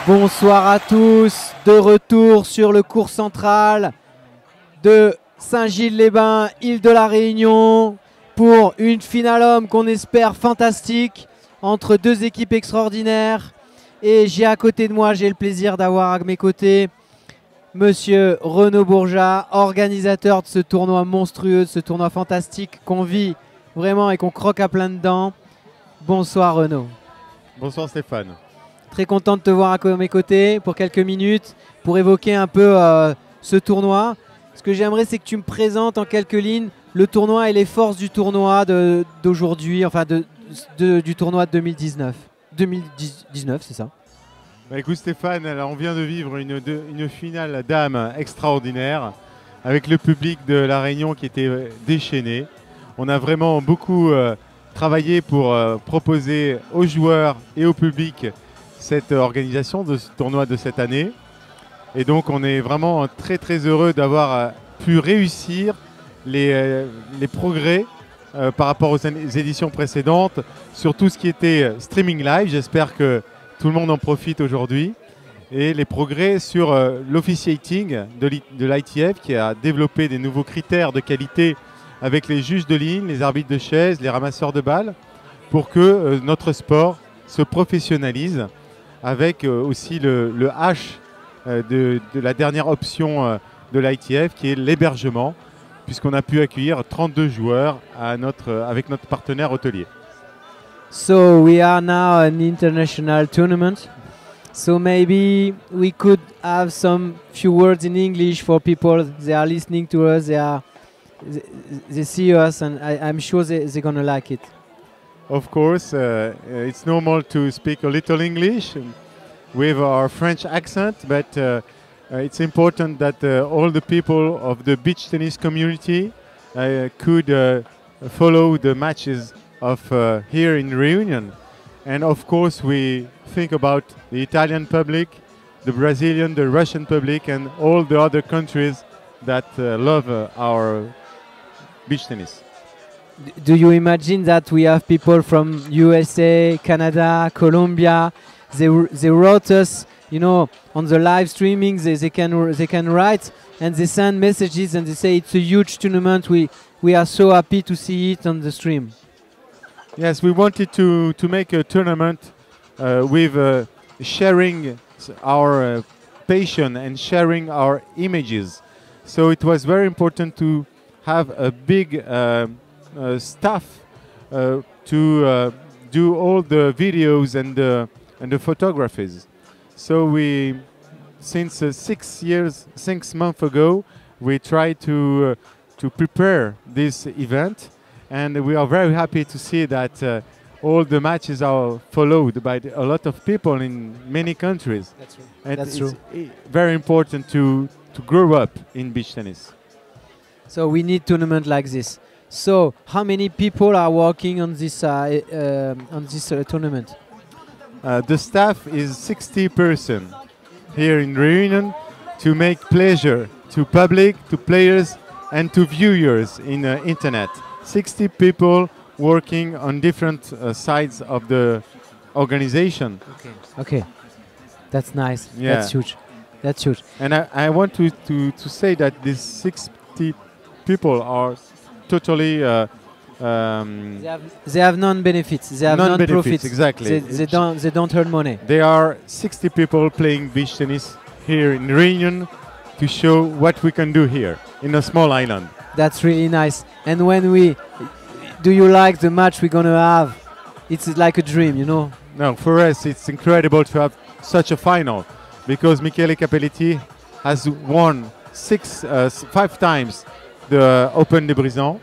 Bonsoir à tous, de retour sur le cours central de Saint-Gilles-les-Bains, île de la Réunion, pour une finale homme qu'on espère fantastique entre deux équipes extraordinaires. Et j'ai à côté de moi, j'ai le plaisir d'avoir à mes côtés Monsieur Renaud Bourgeat, organisateur de ce tournoi monstrueux, de ce tournoi fantastique qu'on vit vraiment et qu'on croque à plein dedans. Bonsoir Renaud. Bonsoir Stéphane. Très content de te voir à mes côtés pour quelques minutes pour évoquer un peu ce tournoi. Ce que j'aimerais, c'est que tu me présentes en quelques lignes le tournoi et les forces du tournoi d'aujourd'hui, enfin du tournoi de 2019. 2019, c'est ça. Bah écoute Stéphane, alors on vient de vivre une finale dames extraordinaire avec le public de La Réunion qui était déchaîné. On a vraiment beaucoup travaillé pour proposer aux joueurs et au public cette organisation de ce tournoi de cette année. Et donc on est vraiment très très heureux d'avoir pu réussir les progrès par rapport aux éditions précédentes sur tout ce qui était streaming live. J'espère que tout le monde en profite aujourd'hui. Et les progrès sur l'officiating de l'ITF qui a développé des nouveaux critères de qualité avec les juges de ligne, les arbitres de chaises, les ramasseurs de balles pour que notre sport se professionnalise avec aussi le H de la dernière option de l'ITF qui est l'hébergement, puisqu'on a pu accueillir 32 joueurs avec notre partenaire hôtelier. So we are now an international tournament. So maybe we could have some few words in English for people. They are listening to us. They see us, and I'm sure they're gonna like it. Of course, it's normal to speak a little English with our French accent, but it's important that all the people of the beach tennis community could follow the matches of here in Reunion. And of course, we think about the Italian public, the Brazilian, the Russian public, and all the other countries that love our beach tennis. Do you imagine that we have people from USA, Canada, Colombia? They wrote us, you know, on the live streaming. They can write and they send messages and they say it's a huge tournament. We are so happy to see it on the stream. Yes, we wanted to make a tournament with sharing our passion and sharing our images. So it was very important to have a big staff to do all the videos and the photographies. So we, since 6 months ago, we tried to prepare this event, and we are very happy to see that all the matches are followed by a lot of people in many countries. That's true. And That's it's true. Very important to grow up in beach tennis. So we need tournament like this. So how many people are working on this tournament? The staff is 60 persons here in Reunion to make pleasure to public, to players, and to viewers in internet. 60 people working on different sides of the organization. Okay, that's nice. Yeah. That's huge. That's huge. And I want to say that these 60 people are totally They have non-benefits. They have non-benefits, non-profits. exactly. They don't earn money. There are 60 people playing beach tennis here in Reunion to show what we can do here in a small island. That's really nice. And do you like the match we're gonna have? It's like a dream, you know. No, for us it's incredible to have such a final because Michele Capelletti has won 5 times the Open de Brison.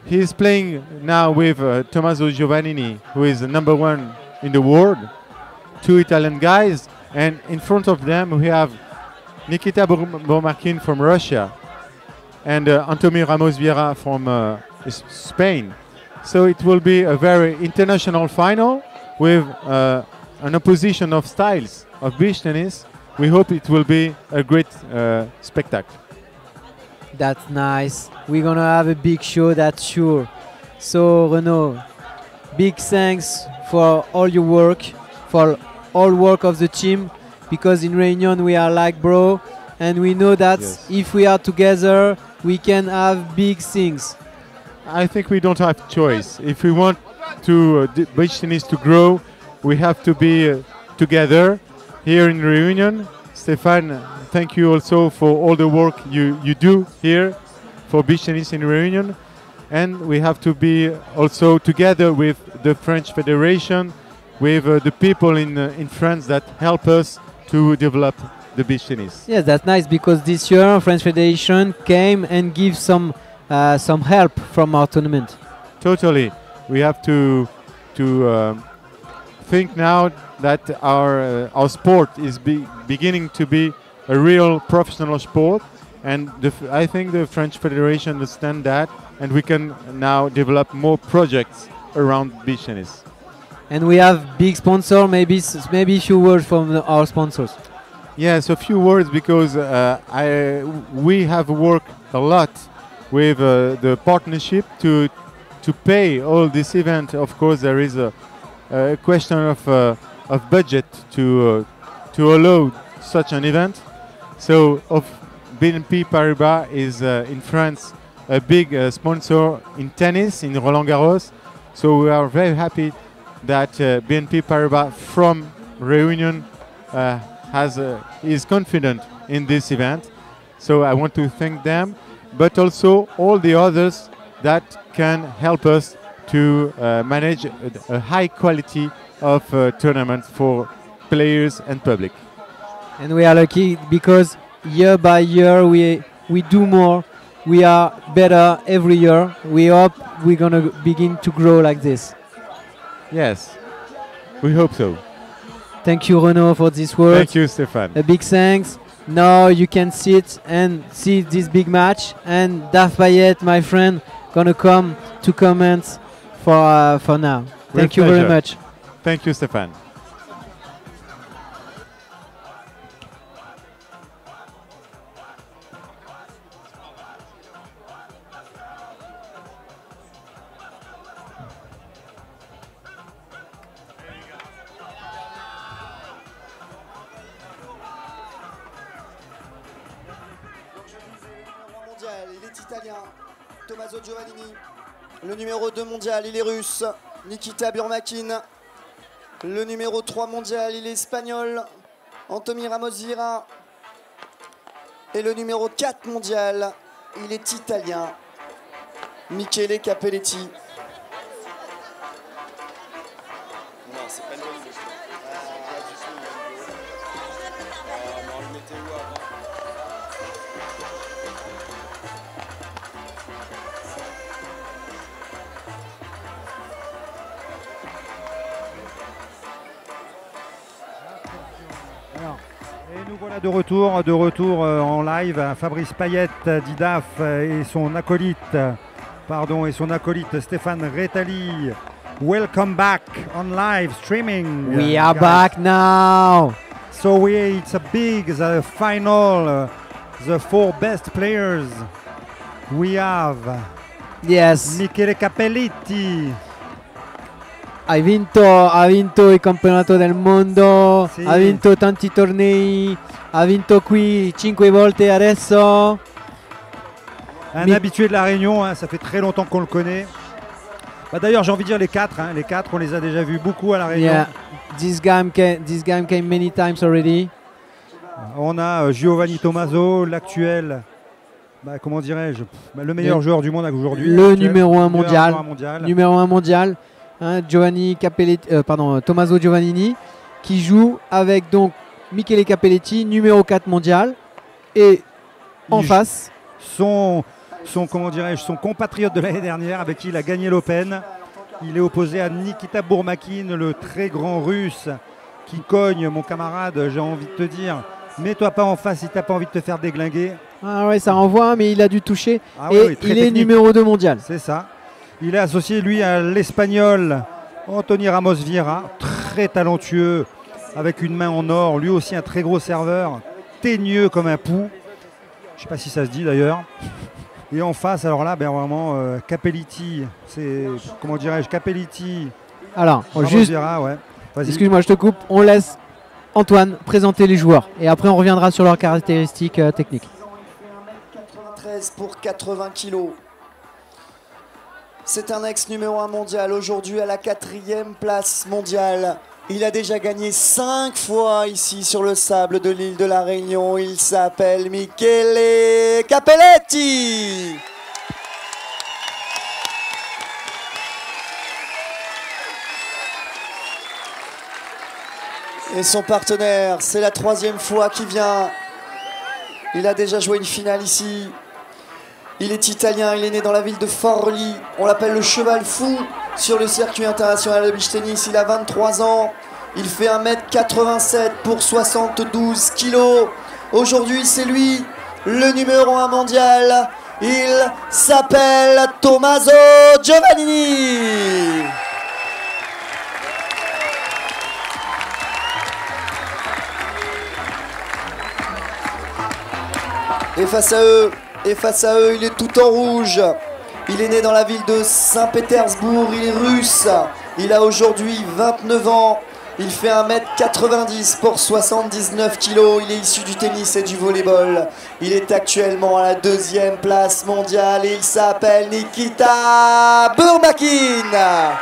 He is playing now with Tommaso Giovannini, who is the #1 in the world, 2 Italian guys, and in front of them we have Nikita Bormarkin from Russia and Antonio Ramos Vieira from Spain. So it will be a very international final with an opposition of styles of beach tennis. We hope it will be a great spectacle. That's nice. We're gonna have a big show, that's sure. So Renaud, big thanks for all your work, for all work of the team, because in Reunion we are like bro, and we know that if we are together, we can have big things. I think we don't have choice. If we want to beach tennis to grow, we have to be together here in Reunion. Stéphane, thank you also for all the work you do here for beach tennis in Reunion. And we have to be also together with the French Federation, with the people in France that help us to develop the beach tennis. Yes, that's nice, because this year French Federation came and give some help from our tournament. Totally. We have to think now that our sport is beginning to be a real professional sport, and I think the French Federation understands that, and we can now develop more projects around beach tennis. And we have big sponsor. Maybe a few words from our sponsors. Yes, a few words, because we have worked a lot with the partnership to pay all this event. Of course, there is a question of budget to allow such an event. So, BNP Paribas is in France a big sponsor in tennis, in Roland Garros. So we are very happy that BNP Paribas from Reunion is confident in this event. So I want to thank them, but also all the others that can help us to manage a high quality of tournaments for players and public. And we are lucky, because year by year we do more. We are better every year. We hope we're going to begin to grow like this. Yes, we hope so. Thank you, Renaud, for this words. Thank you, Stéphane. A big thanks. Now you can sit and see this big match. And Daf Payet, my friend, going to come to comment for now. Thank you very much. Thank you, Stéphane. Il est italien, Tommaso Giovannini. Le numéro 2 mondial, il est russe, Nikita Burmakin. Le numéro 3 mondial, il est espagnol, Anthony Ramos-Vieira. Et le numéro 4 mondial, il est italien, Michele Capelletti. Non, c'est pas lui. Et nous voilà de retour en live. Fabrice Payet, Didaf et son acolyte, Stéphane Rétali. Welcome back on live streaming. We are back now. So it's a big the final, the 4 best players. We have Michele Capelletti. Ha vinto il campionato del mondo, sì. Ha vinto tanti tornei, ha vinto qui 5 volte adesso. Un habitué de la Réunion, hein, ça fait très longtemps qu'on le connaît. Bah, d'ailleurs, j'ai envie de dire les 4, on les a déjà vus beaucoup à la Réunion. Yeah, this game came many times already. On a Giovanni Tommaso, l'actuel, comment dirais-je, le meilleur joueur du monde aujourd'hui. Le numéro 1 mondial. Giovanni Capelletti, Tommaso Giovannini, qui joue avec donc Michele Capelletti, numéro 4 mondial, et en face son compatriote de l'année dernière, avec qui il a gagné l'Open. Il est opposé à Nikita Burmakin, le très grand russe, qui cogne, mon camarade, j'ai envie de te dire, mets-toi pas en face si t'as pas envie de te faire déglinguer. Ah ouais, ça renvoie, mais il a dû toucher, et oui, il est technique. numéro 2 mondial. C'est ça. Il est associé, lui, à l'Espagnol Anthony Ramos-Vieira, très talentueux, avec une main en or, lui aussi un très gros serveur, teigneux comme un pou. Je ne sais pas si ça se dit d'ailleurs. Et en face, alors là, vraiment, Capelletti, Capelletti. Alors, juste, ouais. excuse-moi, je te coupe, on laisse Antoine présenter les joueurs et après on reviendra sur leurs caractéristiques techniques. 13 pour 80 kilos. C'est un ex numéro 1 mondial, aujourd'hui à la 4e place mondiale. Il a déjà gagné 5 fois ici sur le sable de l'île de la Réunion. Il s'appelle Michele Capelletti. Et son partenaire, c'est la 3e fois qu'il vient. Il a déjà joué une finale ici. Il est italien, il est né dans la ville de Forlì. On l'appelle le cheval fou sur le circuit international de beach tennis. Il a 23 ans. Il fait 1m87 pour 72 kilos. Aujourd'hui, c'est lui, le numéro 1 mondial. Il s'appelle Tommaso Giovannini. Et face à eux, il est tout en rouge. Il est né dans la ville de Saint-Pétersbourg, il est russe. Il a aujourd'hui 29 ans. Il fait 1m90 pour 79 kilos. Il est issu du tennis et du volleyball. Il est actuellement à la 2e place mondiale et il s'appelle Nikita Burmakin.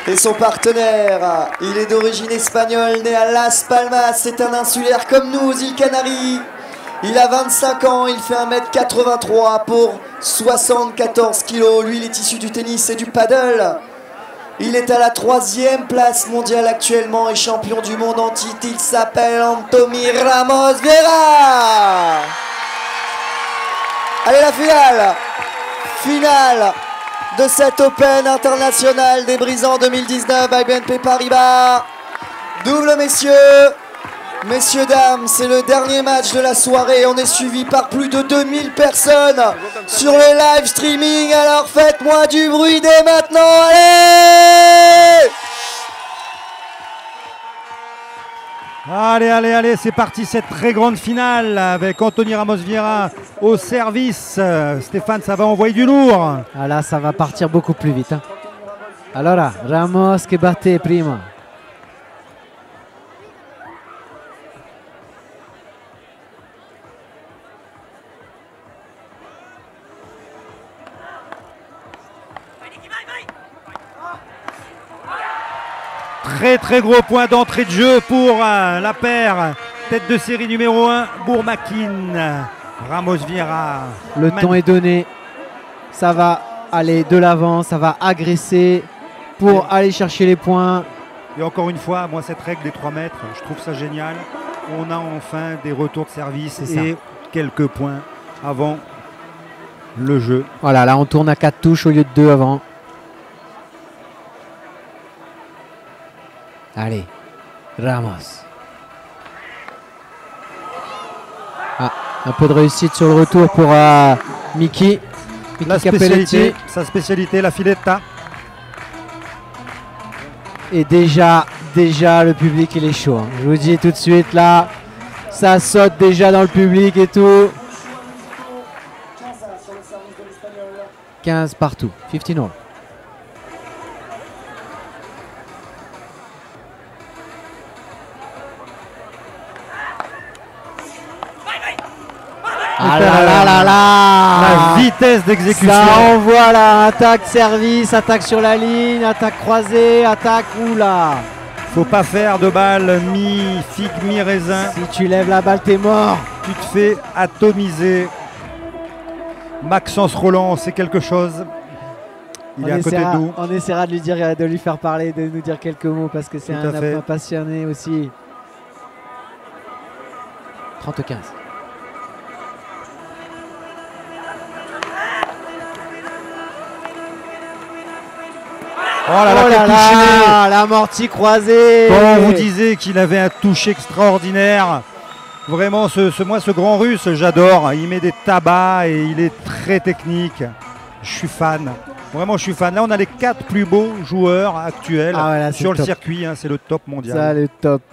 Et son partenaire, il est d'origine espagnole, né à Las Palmas, c'est un insulaire comme nous aux îles Canaries. Il a 25 ans, il fait 1m83 pour 74 kilos. Lui, il est issu du tennis et du paddle. Il est à la 3e place mondiale actuellement et champion du monde en titre. Il s'appelle Anthony Ramos Vieira. Allez, la finale de cet Open international des Brisants 2019 by BNP Paribas. Double messieurs, dames, c'est le dernier match de la soirée. On est suivi par plus de 2000 personnes sur le live streaming. Alors faites-moi du bruit dès maintenant, allez! Allez, c'est parti cette très grande finale avec Anthony Ramos Vieira au service. Stéphane, ça va envoyer du lourd. Ah là, ça va partir beaucoup plus vite. Hein. Allora, Ramos che batte prima. Très gros point d'entrée de jeu pour la paire. Tête de série numéro 1, Burmakin. Ramos Vieira. Le temps est donné. Ça va aller de l'avant, ça va agresser pour aller chercher les points. Et encore une fois, moi cette règle des 3 mètres, je trouve ça génial. On a enfin des retours de service et quelques points avant le jeu. Voilà, là on tourne à 4 touches au lieu de 2 avant. Allez, Ramos. Ah, un peu de réussite sur le retour pour Miki Capelletti. Sa spécialité, la filetta. Et déjà le public il est chaud. Hein. Je vous dis tout de suite là, ça saute déjà dans le public et tout. 15 partout, 15 all. Ah là La vitesse d'exécution. Ça envoie là, attaque service, attaque sur la ligne, attaque croisée, attaque oula. Faut pas faire de balle mi-figue, mi-raisin. Si tu lèves la balle, t'es mort. Tu te fais atomiser. Maxence Roland, c'est quelque chose. Il est à côté de nous. On essaiera de lui dire, de lui faire parler, de nous dire quelques mots parce que c'est un passionné aussi. 30-15. Oh là là, l'amorti croisé. Quand on vous disait qu'il avait un toucher extraordinaire, vraiment ce grand russe, j'adore. Il met des tabacs et il est très technique. Je suis fan. Vraiment, je suis fan. Là, on a les 4 plus beaux joueurs actuels sur le circuit. Hein, c'est le top mondial. Ça, le top.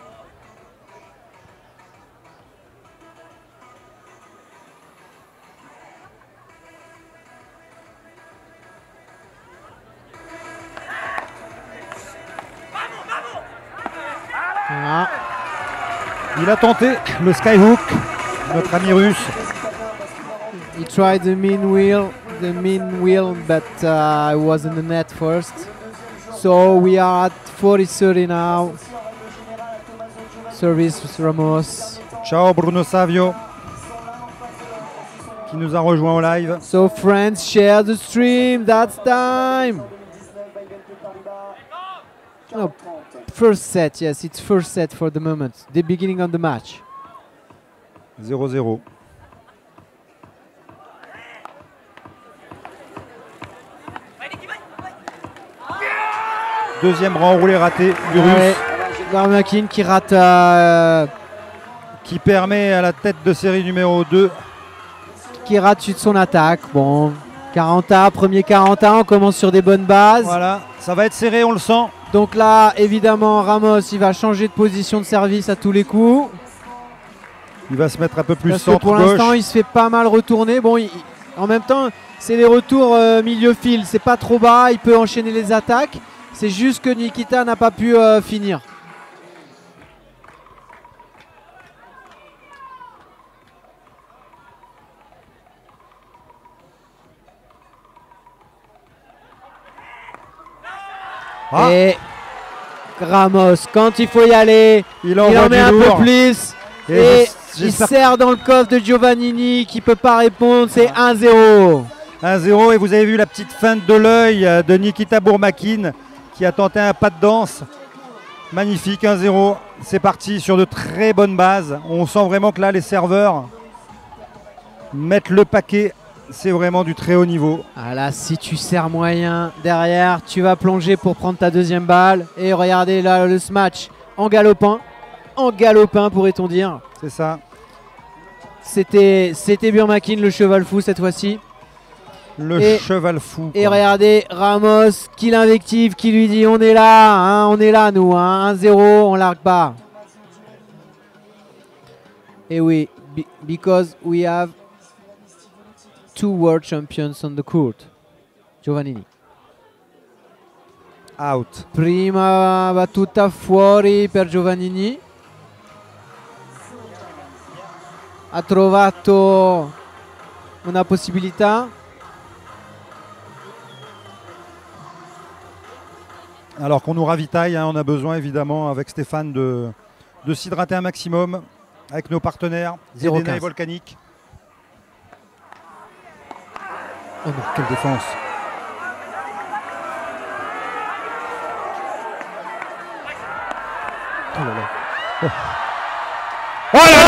Il a tenté le skyhook, notre ami russe. He tried the mean wheel, but it was in the net first. So we are at 40-30 now. Service Ramos. Ciao Bruno Savio qui nous a rejoint au live. So friends, share the stream. That's time. Oh, first set, yes, it's first set for the moment. The beginning of the match. 0-0. Deuxième renroulé raté du Russe. Burmakin qui rate. Qui permet à la tête de série numéro 2. Qui rate suite son attaque. Bon, 40A, premier 40A, on commence sur des bonnes bases. Voilà, ça va être serré, on le sent. Donc là, évidemment, Ramos, il va changer de position de service à tous les coups. Il va se mettre un peu plus Parce que centre pour gauche. l'instant, il se fait pas mal retourner. Bon, en même temps, c'est les retours milieu fil. C'est pas trop bas, il peut enchaîner les attaques. C'est juste que Nikita n'a pas pu finir. Ah. Et Ramos, quand il faut y aller, il en met un peu plus. Et il serre dans le coffre de Giovannini qui ne peut pas répondre. C'est 1-0. 1-0 et vous avez vu la petite feinte de l'œil de Nikita Bourmakin qui a tenté un pas de danse. Magnifique, 1-0. C'est parti sur de très bonnes bases. On sent vraiment que là, les serveurs mettent le paquet. C'est vraiment du très haut niveau. Ah là, si tu serres moyen derrière, tu vas plonger pour prendre ta deuxième balle. Et regardez là le match en galopin pourrait-on dire. C'est ça. C'était Burmakin le cheval fou cette fois-ci. Le cheval fou. Et regardez Ramos qui l'invective, qui lui dit on est là, hein, on est là nous, hein, 1-0, on largue pas. Et oui, because we have two world champions on the court. Giovannini. Out. Prima battuta fuori per Giovannini. Ha trovato una possibilità. Alors qu'on nous ravitaille, hein, on a besoin évidemment avec Stéphane de s'hydrater un maximum avec nos partenaires, Zedena et Volcanic. Oh non, quelle défense! Oh là là! Oh là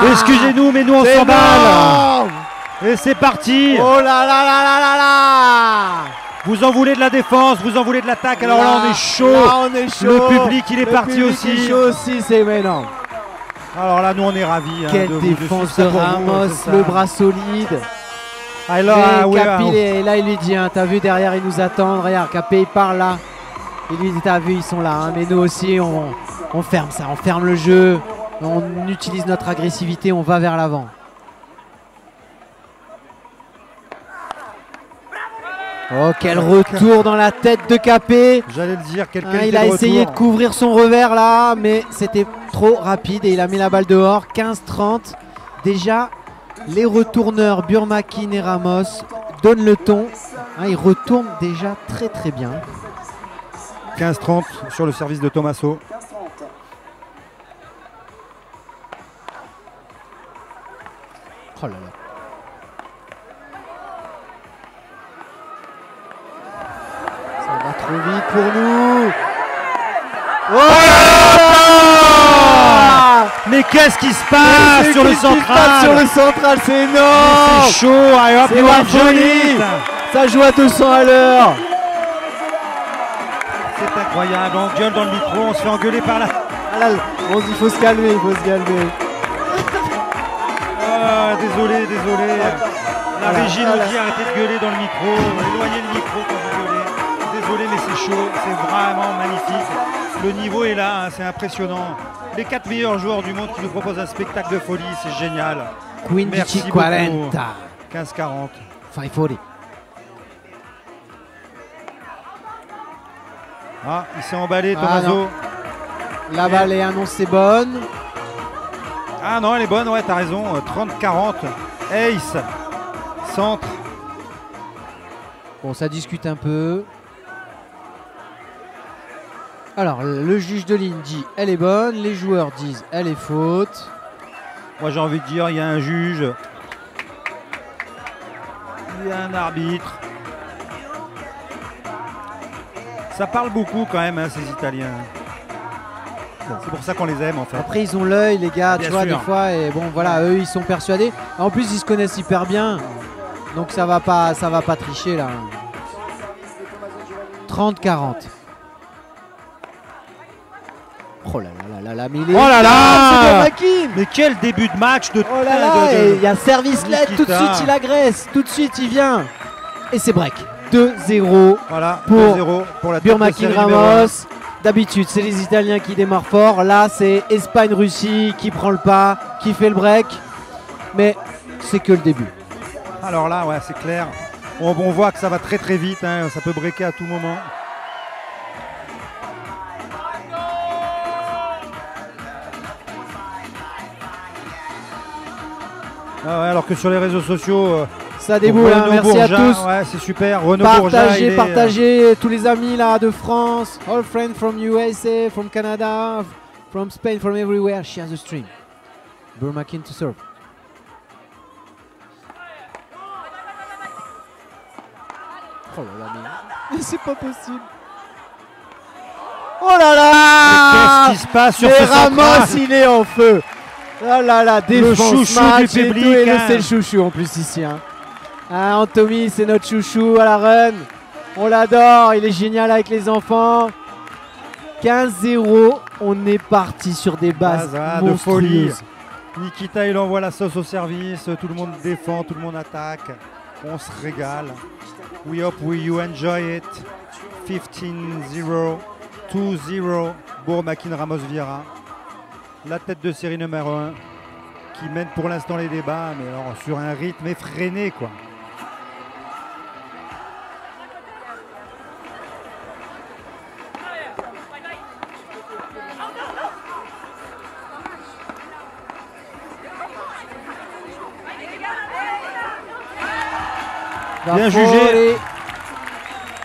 là! Excusez-nous, mais nous on s'emballe! Et c'est parti! Oh là là là là là là! Vous en voulez de la défense, vous en voulez de l'attaque, alors là on est chaud! Là on est chaud! Le public il est parti aussi! Il est chaud aussi, c'est énorme! Alors là nous on est ravis. Quelle défense de Ramos, le bras solide! Alors, et là il lui dit, hein, t'as vu derrière ils nous attendent, regarde Capé il part là. Il lui dit t'as vu ils sont là, hein, mais nous aussi on ferme ça, on ferme le jeu, on utilise notre agressivité, on va vers l'avant. Oh quel retour dans la tête de Capé. J'allais le dire, il a essayé de couvrir son revers là, mais c'était trop rapide et il a mis la balle dehors. 15-30. Déjà les retourneurs Burmakin et Ramos donnent le ton. Ils retournent déjà très très bien. 15-30 sur le service de Tommaso. Oh là là. Ça va trop vite pour nous. Oh là là! Mais qu'est-ce qui se passe sur le central? Sur le central, c'est énorme. C'est chaud. Allez, hop, c'est la folie. Ça joue à 200 à l'heure. C'est incroyable. On gueule dans le micro, on se fait engueuler par là. Bon, il faut se calmer, il faut se calmer. Désolé. La régie nous dit arrêtez de gueuler dans le micro, éloignez le micro quand vous gueulez. Désolé, mais c'est chaud, c'est vraiment magnifique. Le niveau est là, hein, c'est impressionnant. Les 4 meilleurs joueurs du monde qui nous proposent un spectacle de folie, c'est génial. Merci beaucoup. 15-40. 15-40. 5-40. Ah, il s'est emballé, Tommaso. La balle est annoncée bonne. Ah non, elle est bonne, ouais, t'as raison. 30-40. Ace. Centre. Bon, ça discute un peu. Alors, le juge de ligne dit elle est bonne. Les joueurs disent elle est faute. Moi, j'ai envie de dire, il y a un juge. Il y a un arbitre. Ça parle beaucoup quand même, hein, ces Italiens. Bon, c'est pour ça qu'on les aime en fait. Après, ils ont l'œil, les gars, Bien tu vois, sûr. des fois. Et bon, voilà, eux, ils sont persuadés. En plus, ils se connaissent hyper bien. Donc, ça va pas tricher là. 30-40. Oh là là là là, mais il est Oh là là, c'est Burmakin. mais quel début de match de Oh là là, et il y a service LED, tout de Nikita. suite il agresse, tout de suite il vient. Et c'est break. 2-0 Voilà, pour 2-0 pour la tête de Burmakin série numéro un. Ramos. D'habitude, c'est les Italiens qui démarrent fort. Là, c'est Espagne-Russie qui prend le pas, qui fait le break. Mais c'est que le début. Alors là, ouais, c'est clair. On voit que ça va très très vite, hein, ça peut breaker à tout moment. Ah ouais, alors que sur les réseaux sociaux, Ça déboule, hein, Renaud merci à Bourgeat, tous. ouais, c'est super. Renaud Bourgeat, il est, Partagez tous les amis là de France, all friends from USA, from Canada, from Spain, from everywhere. Share the stream. Burmakin to serve. Oh là là, mais c'est pas possible. Oh là là! Qu'est-ce qui se passe sur Mais ce Ramos, central? il est en feu. Oh là là, défense, chouchou match du et tout, public, et hein. c'est le chouchou en plus ici. Hein. Ah, Anthony, c'est notre chouchou à la run. On l'adore, il est génial avec les enfants. 15-0, on est parti sur des bases de folie. monstrueuses. Nikita, il envoie la sauce au service, tout le monde défend, tout le monde attaque. On se régale. We hope you enjoy it. 15-0, 2-0, Burmakin Ramos Vieira. La tête de série numéro 1 qui mène pour l'instant les débats, mais alors sur un rythme effréné quoi. Bien jugé.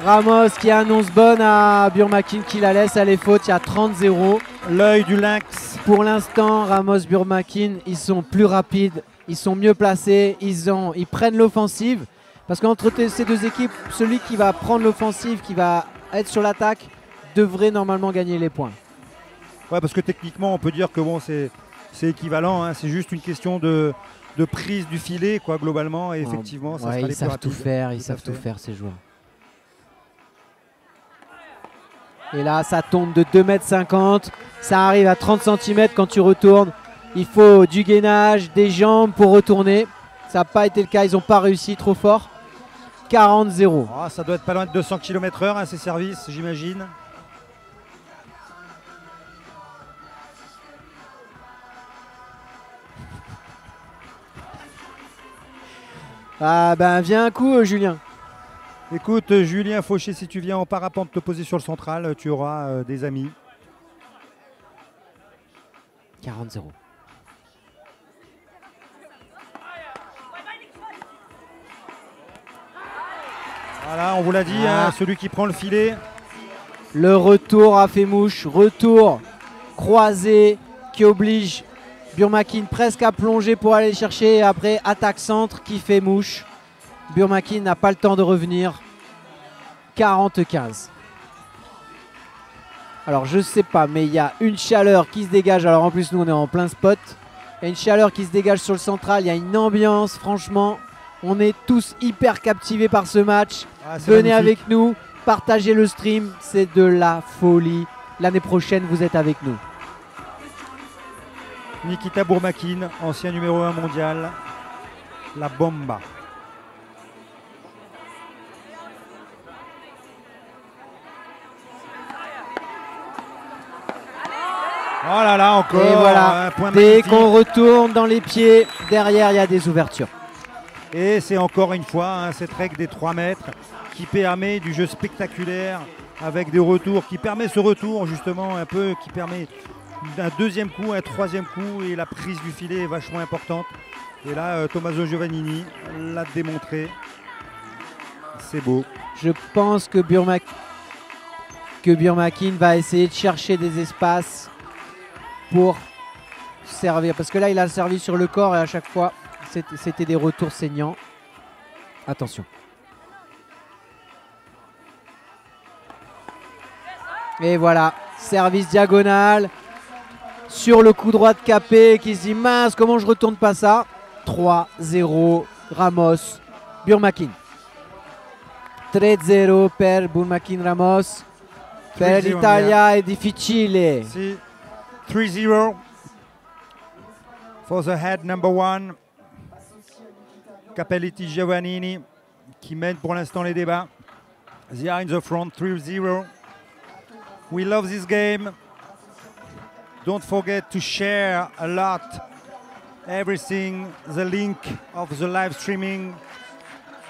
Ramos qui annonce bonne à Burmakin qui la laisse, elle est faute, il y a 30-0. L'œil du lynx. Pour l'instant, Ramos, Burmakin, ils sont plus rapides, ils sont mieux placés, ils prennent l'offensive. Parce qu'entre ces deux équipes, celui qui va prendre l'offensive, qui va être sur l'attaque, devrait normalement gagner les points. Ouais, parce que techniquement, on peut dire que bon, c'est équivalent, hein, c'est juste une question de prise du filet, quoi, globalement. Et effectivement, ça ouais, sera les ils plus savent rapides. tout faire, ils savent tout faire, ces joueurs. Et là, ça tombe de 2,50 m. Ça arrive à 30 cm quand tu retournes. Il faut du gainage, des jambes pour retourner. Ça n'a pas été le cas, ils n'ont pas réussi, trop fort. 40-0. Oh, ça doit être pas loin de 200 km/h, hein, ces services, j'imagine. Ah ben, viens un coup, Julien. Écoute, Julien Fauché, si tu viens en parapente te poser sur le central, tu auras des amis. 40-0. Voilà, on vous l'a dit, hein, celui qui prend le filet. Le retour a fait mouche. Retour croisé qui oblige Burmakin presque à plonger pour aller chercher. Et après, attaque centre qui fait mouche. Burmakin n'a pas le temps de revenir. 40-15. Alors je sais pas, mais il y a une chaleur qui se dégage. Alors en plus nous on est en plein spot. Il y a une chaleur qui se dégage sur le central. Il y a une ambiance, franchement. On est tous hyper captivés par ce match. Ah, Venez magnifique. avec nous, partagez le stream. C'est de la folie. L'année prochaine vous êtes avec nous. Nikita Burmakin, ancien numéro 1 mondial. La bomba. Oh là là, encore Et voilà, un point dès magnifique. qu'on retourne dans les pieds, derrière il y a des ouvertures. Et c'est encore une fois cette règle des 3 mètres qui permet du jeu spectaculaire avec des retours, qui permet ce retour justement un peu, qui permet un deuxième coup, un troisième coup, et la prise du filet est vachement importante. Et là, Tommaso Giovannini l'a démontré. C'est beau. Je pense que Burmakin va essayer de chercher des espaces pour servir. Parce que là, il a servi sur le corps et à chaque fois, c'était des retours saignants. Attention. Et voilà, service diagonal sur le coup droit de Capé qui se dit mince, comment je retourne pas ça. 3-0 Ramos Burmakin. 3-0 per Burmakin Ramos. Per l'Italia è difficile. Si, 3-0 for the head number 1. Capelletti Giovannini qui mène pour l'instant les débats. They are in the front, 3-0. We love this game. Don't forget to share a lot everything, the link of the live streaming.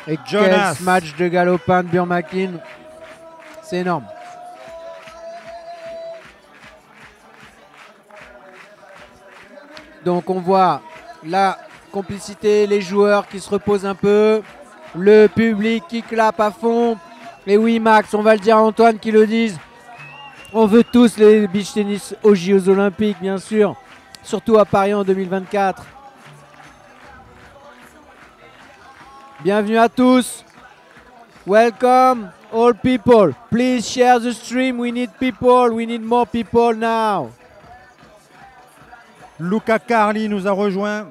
Et Jonas. quel match de galopin de Burmakin. C'est énorme. Donc on voit la complicité, les joueurs qui se reposent un peu, le public qui clappe à fond. Et oui Max, on va le dire à Antoine qui le dise, on veut tous les beach tennis aux JO Olympiques bien sûr, surtout à Paris en 2024. Bienvenue à tous. Welcome all people. Please share the stream. We need people. We need more people now. Luca Carli nous a rejoint.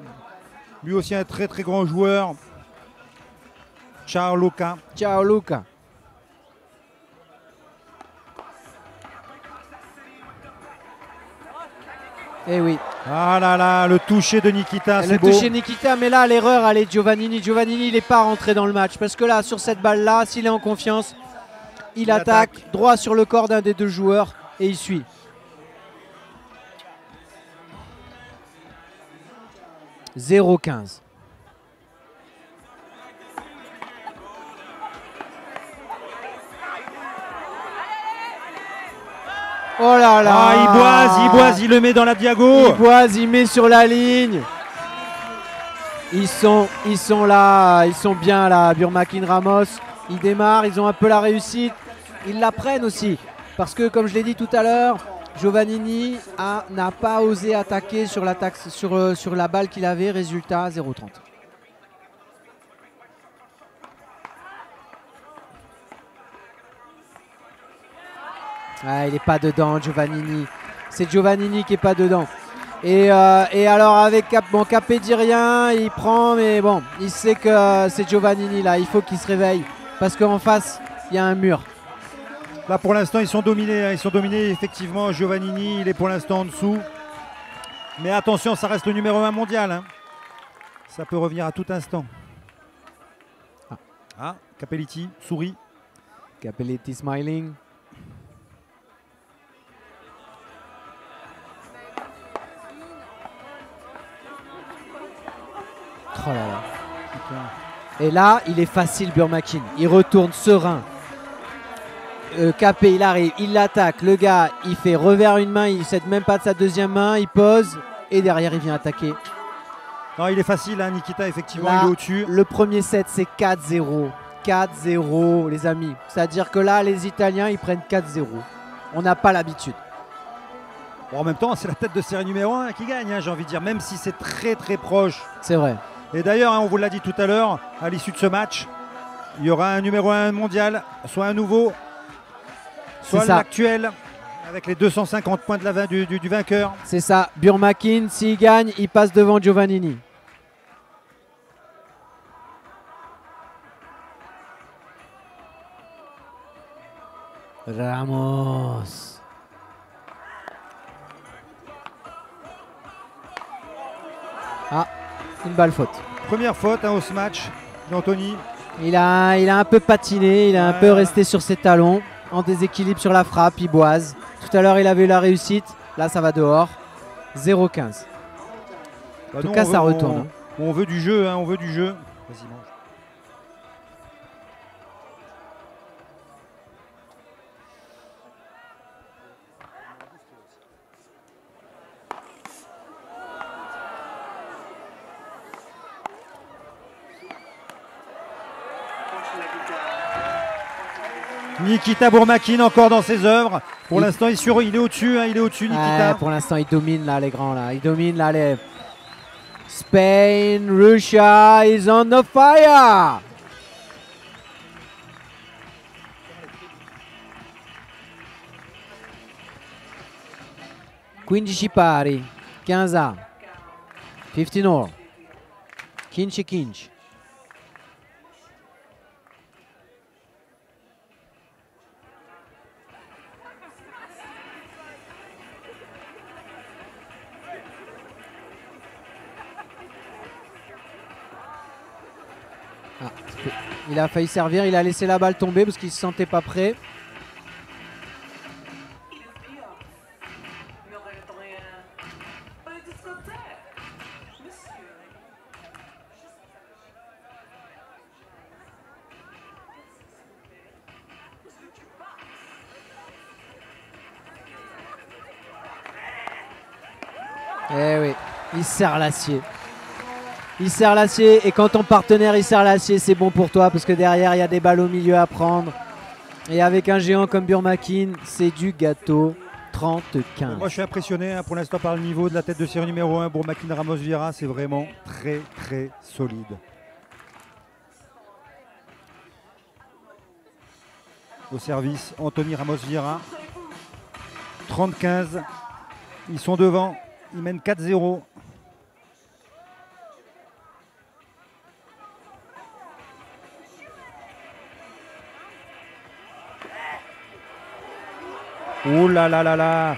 Lui aussi un très très grand joueur. Ciao Luca. Ciao Luca. Eh oui. Ah là là, le toucher de Nikita, Le c'est beau. toucher Nikita, mais là l'erreur elle est Giovannini. Giovannini il n'est pas rentré dans le match parce que là sur cette balle là, s'il est en confiance, il attaque droit sur le corps d'un des deux joueurs et il suit. « 0-15 ». Oh là là. Ah, il boise, il le met dans la diago. Il boise, il met sur la ligne. Ils sont là, ils sont bien là. Burmakin Ramos, ils démarrent, ils ont un peu la réussite. Ils la prennent aussi. Parce que comme je l'ai dit tout à l'heure, Giovannini n'a pas osé attaquer sur l'attaque sur la balle qu'il avait. Résultat 0-30. Ah, il n'est pas dedans, Giovannini. C'est Giovannini qui n'est pas dedans. Et alors avec Capé dit rien, il prend, mais bon, il sait que c'est Giovannini là. Il faut qu'il se réveille parce qu'en face, il y a un mur. Là pour l'instant ils sont dominés effectivement. Giovannini il est pour l'instant en dessous. Mais attention, ça reste le numéro 1 mondial. Hein. Ça peut revenir à tout instant. Ah, Capelletti sourit. Capelletti smiling. Oh là là. Et là, il est facile Burmakin. Il retourne serein. Capé, il arrive, il l'attaque. Le gars, il fait revers une main, il ne cède même pas de sa deuxième main, il pose et derrière, il vient attaquer. Non, il est facile, hein, Nikita, effectivement, là, il est au-dessus. Le premier set, c'est 4-0. 4-0, les amis. C'est-à-dire que là, les Italiens, ils prennent 4-0. On n'a pas l'habitude. Bon, en même temps, c'est la tête de série numéro 1 qui gagne, hein, j'ai envie de dire, même si c'est très très proche. C'est vrai. Et d'ailleurs, hein, on vous l'a dit tout à l'heure, à l'issue de ce match, il y aura un numéro 1 mondial, soit un nouveau, soit l'actuel, avec les 250 points de du vainqueur. C'est ça. Burmakin, s'il gagne, il passe devant Giovannini. Ramos. Ah, une balle faute. Première faute au match d'Anthony. Il a un peu patiné, il a un peu resté sur ses talons, en déséquilibre sur la frappe, il boise. Tout à l'heure, il avait eu la réussite, là ça va dehors. 0-15. En tout cas, ça retourne. On veut du jeu, hein, on veut du jeu. Vas-y, mange. Nikita Bourmakine encore dans ses œuvres. Pour l'instant, il est au-dessus, hein, il est au-dessus, Nikita. Ouais, pour l'instant, il domine là, les grands là. Il domine là les. Spain, Russia is on the fire. Quindici pari, 15 a, 15 all, 15. Ah, il a failli servir, il a laissé la balle tomber parce qu'il ne se sentait pas prêt. Eh oui, il serre l'acier. Il serre l'acier et quand ton partenaire il serre l'acier, c'est bon pour toi parce que derrière il y a des balles au milieu à prendre. Et avec un géant comme Bourmakine, c'est du gâteau. 30-15. Moi je suis impressionné hein, pour l'instant par le niveau de la tête de série numéro 1. Bourmakine Ramos Vieira, c'est vraiment très très solide. Au service, Anthony Ramos Vieira. 30-15. Ils sont devant. Ils mènent 4-0. Oh là là là là.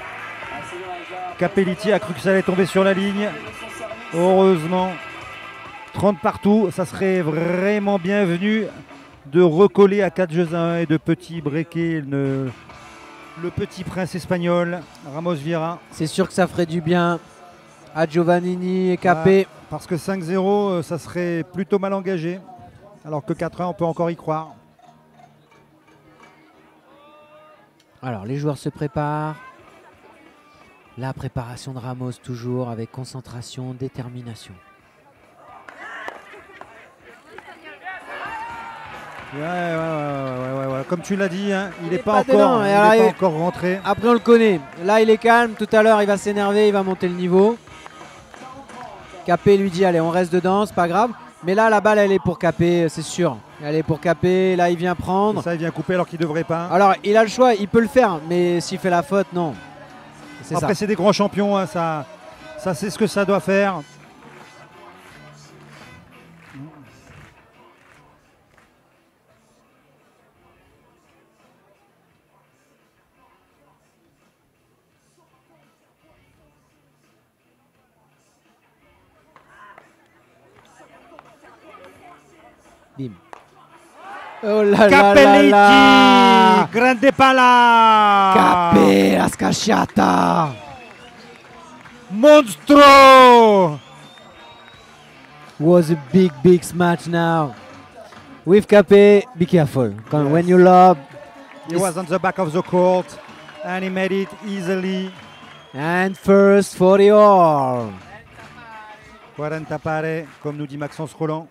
Capelletti a cru que ça allait tomber sur la ligne. Heureusement. 30 partout. Ça serait vraiment bienvenu de recoller à 4 jeux à 1 et de petit breaker le petit prince espagnol, Ramos Vieira. C'est sûr que ça ferait du bien à Giovannini et Capé. Ouais, parce que 5-0, ça serait plutôt mal engagé. Alors que 4-1, on peut encore y croire. Alors, les joueurs se préparent. La préparation de Ramos, toujours avec concentration, détermination. Ouais. Comme tu l'as dit, hein, il n'est pas pas encore rentré. Après, on le connaît. Là, il est calme. Tout à l'heure, il va s'énerver, il va monter le niveau. Capé lui dit, allez, on reste dedans, c'est pas grave. Mais là, la balle, elle est pour Capé, c'est sûr. Elle est pour Capé. Là, il vient prendre. Et ça, il vient couper alors qu'il ne devrait pas. Alors, il a le choix, il peut le faire. Mais s'il fait la faute, non. Après, c'est des grands champions. Hein, ça c'est ce que ça doit faire. Bim. Oh là Capelletti, là là. grande pala. Capé, la scacciata. Monstro. Was a big match now. With Capé, be careful. Yes. When you lob. He was on the back of the court and he made it easily. And first for the all. 40 pare, comme nous dit Maxence Roland.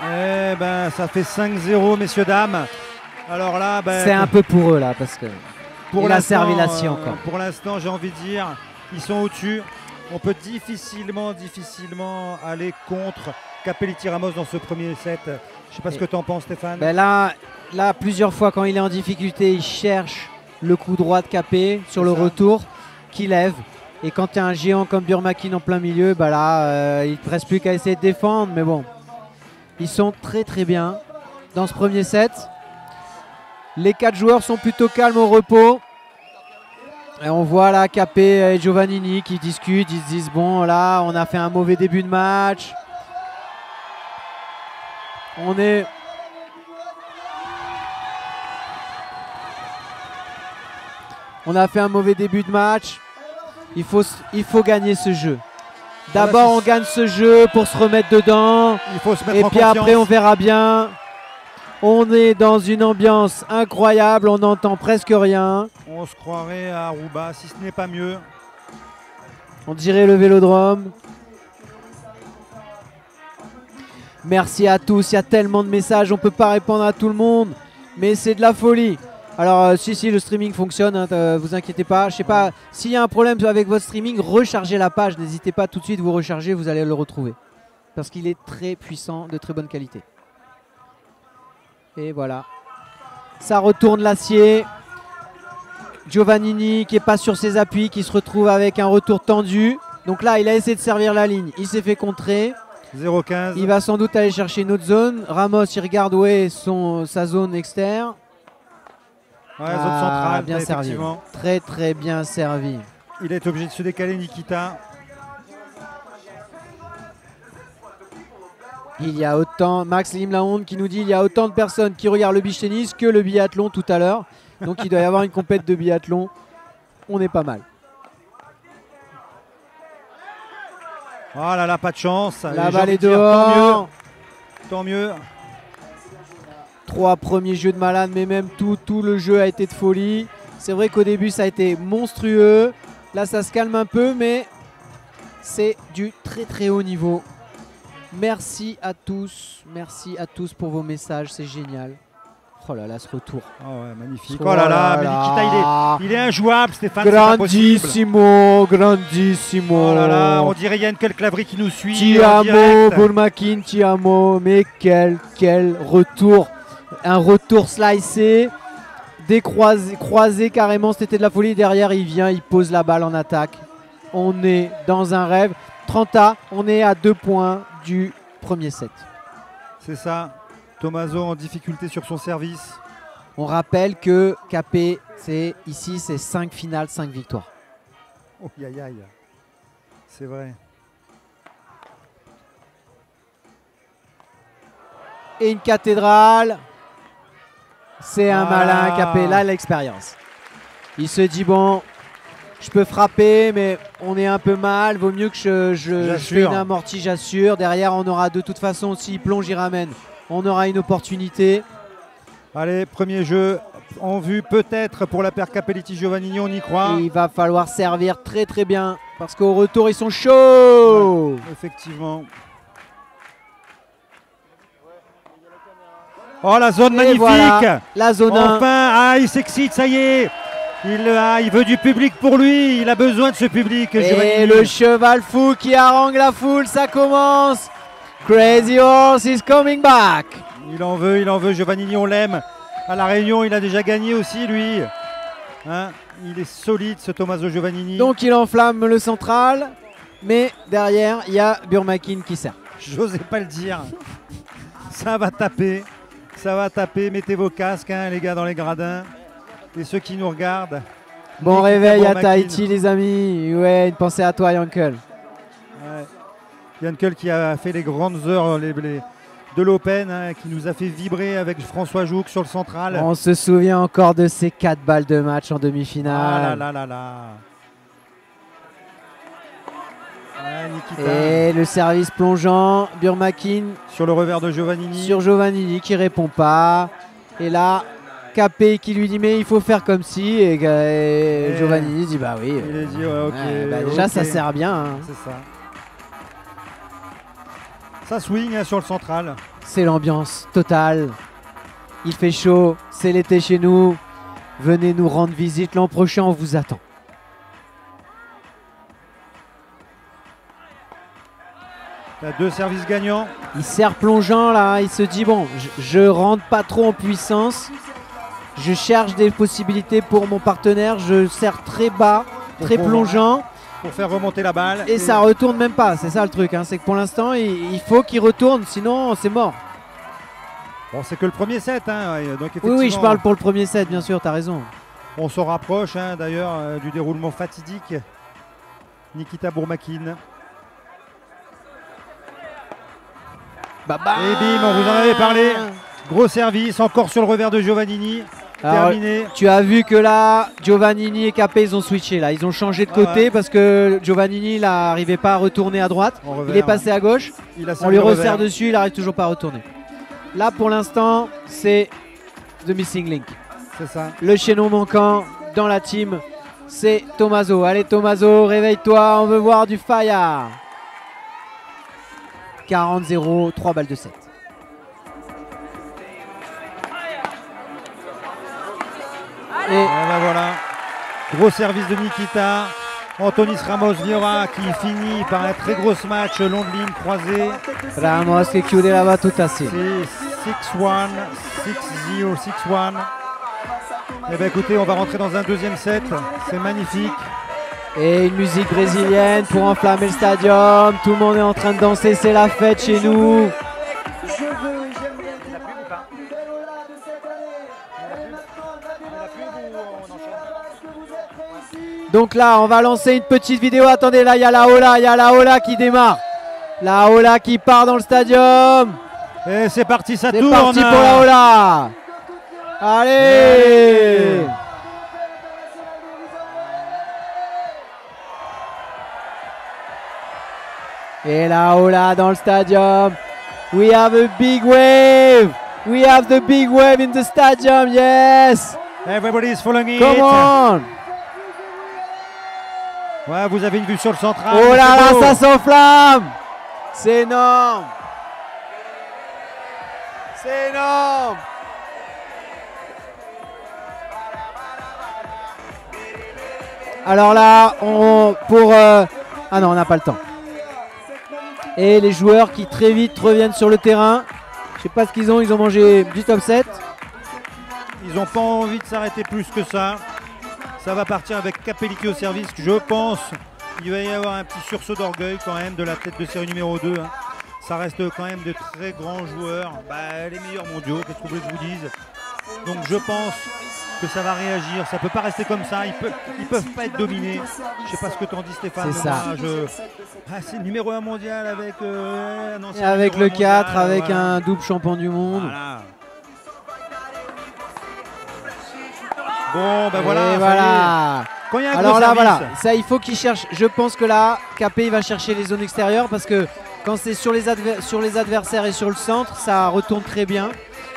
Eh ben, ça fait 5-0, messieurs, dames. Alors là, ben, c'est un peu pour eux là, parce que il a servi l'acier encore. Pour l'instant, j'ai envie de dire, ils sont au-dessus. On peut difficilement aller contre Capelletti Ramos dans ce premier set. Je ne sais pas ce que tu en penses, Stéphane. Ben là, plusieurs fois, quand il est en difficulté, il cherche le coup droit de Capé sur le retour, qui lève. Et quand tu as un géant comme Bourmakine en plein milieu, ben là, il ne te reste plus qu'à essayer de défendre. Mais bon, ils sont très très bien dans ce premier set. Les 4 joueurs sont plutôt calmes au repos. Et on voit là Capé et Giovannini qui discutent. Ils se disent, bon là, on a fait un mauvais début de match. On est... On a fait un mauvais début de match. Il faut gagner ce jeu. D'abord, on gagne ce jeu pour se remettre dedans. Il faut se mettre et en puis confiance. après, on verra bien. On est dans une ambiance incroyable. On n'entend presque rien. On se croirait à Aruba, si ce n'est pas mieux. On dirait le Vélodrome. Merci à tous. Il y a tellement de messages. On ne peut pas répondre à tout le monde. Mais c'est de la folie. Alors si le streaming fonctionne, hein, vous inquiétez pas. Je sais pas, s'il y a un problème avec votre streaming, rechargez la page. N'hésitez pas tout de suite, vous rechargez, vous allez le retrouver. Parce qu'il est très puissant, de très bonne qualité. Et voilà. Ça retourne l'acier. Giovannini qui n'est pas sur ses appuis, qui se retrouve avec un retour tendu. Donc là, il a essayé de servir la ligne. Il s'est fait contrer. 0,15. Il va sans doute aller chercher une autre zone. Ramos, il regarde où est sa zone externe. Ouais, zone centrale, bien servi. effectivement. Très très bien servi. Il est obligé de se décaler, Nikita. Il y a autant, Max Limlaonde qui nous dit il y a autant de personnes qui regardent le beach tennis que le biathlon tout à l'heure. Donc il doit y avoir une compète de biathlon. On est pas mal. Oh là là, pas de chance. La J'ai balle envie est de dire, dehors. Tant mieux. 3 premiers jeux de malade, mais même tout le jeu a été de folie. C'est vrai qu'au début ça a été monstrueux. Là ça se calme un peu, mais c'est du très très haut niveau. Merci à tous pour vos messages, c'est génial. Oh là là, ce retour. Oh ouais, magnifique. Oh là là, mais Nikita, il est injouable, Stéphane. Grandissimo, grandissimo. Oh là là, on dirait Yann Clavry qui nous suit. Ti amo, Bourmakin, ti amo. Mais quel retour. Un retour slicé, croisé carrément, c'était de la folie. Derrière, il vient, il pose la balle en attaque. On est dans un rêve. 30A, on est à 2 points du premier set. C'est ça. Tommaso en difficulté sur son service. On rappelle que KP, ici, c'est 5 finales, 5 victoires. Oh, aïe, aïe. C'est vrai. Et une cathédrale. C'est un malin KP, là l'expérience. Il se dit bon, je peux frapper, mais on est un peu mal. Vaut mieux que je fais une amortie, j'assure. Derrière, on aura de toute façon, s'il plonge, il ramène. On aura une opportunité. Allez, premier jeu en vue peut-être pour la paire Capelletti-Giovannini, on y croit. Et il va falloir servir très très bien parce qu'au retour, ils sont chauds. Ouais, effectivement. Oh, la zone magnifique. Voilà, la zone 1. Enfin, il s'excite, ça y est. Il veut du public pour lui. Il a besoin de ce public. Et Giovannini. le cheval fou qui harangue la foule, ça commence. Crazy Horse is coming back. Il en veut. Giovannini, on l'aime. À La Réunion, il a déjà gagné aussi, lui. Hein, il est solide, ce Tommaso Giovannini. Donc il enflamme le central. Mais derrière, il y a Burmakin qui sert. J'osais pas le dire. Ça va taper. Ça va taper. Mettez vos casques, hein, les gars, dans les gradins. Et ceux qui nous regardent. Bon réveil à Tahiti, les amis. Ouais, une pensée à toi, Yankel. Ouais. Yankel qui a fait les grandes heures de l'Open, hein, qui nous a fait vibrer avec François Jouk sur le central. On se souvient encore de ces 4 balles de match en demi-finale. Ah là là là là. Ouais, Nikita. Et le service plongeant, Burmakin sur le revers de Giovannini. Sur Giovannini qui répond pas. Et là, Capé qui lui dit mais il faut faire comme si. Et Giovannini dit bah oui. Il a dit ouais, ok. Ouais, bah déjà okay. ça sert bien. Hein. C'est ça. Ça swing, hein, sur le central. C'est l'ambiance totale. Il fait chaud, c'est l'été chez nous. Venez nous rendre visite l'an prochain, on vous attend. Il a 2 services gagnants. Il sert plongeant là, il se dit bon, je rentre pas trop en puissance. Je cherche des possibilités pour mon partenaire, je sers très bas, très plongeant. Pour faire remonter la balle. Et ça retourne même pas, c'est ça le truc. Hein. C'est que pour l'instant, il faut qu'il retourne, sinon c'est mort. Bon, c'est que le premier set. Hein. Donc, oui, je parle pour le premier set, bien sûr, tu as raison. On se rapproche, hein, d'ailleurs, du déroulement fatidique. Nikita Burmakin. Baba. Et bim, on vous en avait parlé. Gros service, encore sur le revers de Giovannini. Alors, terminé. tu as vu que là, Giovannini et Capet, ils ont switché. Là. Ils ont changé de côté parce que Giovannini n'arrivait pas à retourner à droite. Il est passé à gauche. On lui resserre dessus, il n'arrive toujours pas à retourner. Là, pour l'instant, c'est The Missing Link. C'est ça. Le chaînon manquant dans la team, c'est Tommaso. Allez, Tommaso, réveille-toi, on veut voir du fire. 40-0, 3 balles de 7. Et ben voilà, gros service de Nikita. Antonis Ramos Viora qui finit par un très gros match long de ligne croisée. Ramos qui chiude la battuta, sì. C'est 6-1, 6-0, 6-1. Et bien écoutez, on va rentrer dans un deuxième set. C'est magnifique. Et une musique brésilienne pour enflammer le stadium. Tout le monde est en train de danser, c'est la fête chez nous. Donc là, on va lancer une petite vidéo. Attendez, là, il y a la Ola qui démarre. La Ola qui part dans le stadium. Et c'est parti, ça tourne. C'est parti pour la Ola. Allez. Et la Ola dans le stadium. We have a big wave. We have the big wave in the stadium. Yes. Everybody is following it. Come on. Ouais, vous avez une vue sur le central. Oh là là, ça s'enflamme. C'est énorme. C'est énorme. Alors là, ah non, on n'a pas le temps. Et les joueurs qui très vite reviennent sur le terrain. Je sais pas ce qu'ils ont mangé du top 7. Ils n'ont pas envie de s'arrêter plus que ça. Ça va partir avec Capellicchi au service. Je pense qu'il va y avoir un petit sursaut d'orgueil quand même de la tête de série numéro 2. Ça reste quand même de très grands joueurs. Les meilleurs mondiaux, qu'est-ce que vous voulez que je vous dise. Donc je pense que ça va réagir. Ça ne peut pas rester comme ça. Ils peuvent pas être dominés. Je ne sais pas ce que t'en dis, Stéphane. C'est ça. C'est le numéro 1 mondial avec, et avec le 4, avec un double champion du monde. Voilà. Bon, ben voilà. Et voilà. Quand il y a un alors gros là, service, voilà. Ça, il faut qu'il cherche. Je pense que là, Capet il va chercher les zones extérieures parce que quand c'est sur les adversaires et sur le centre, ça retourne très bien.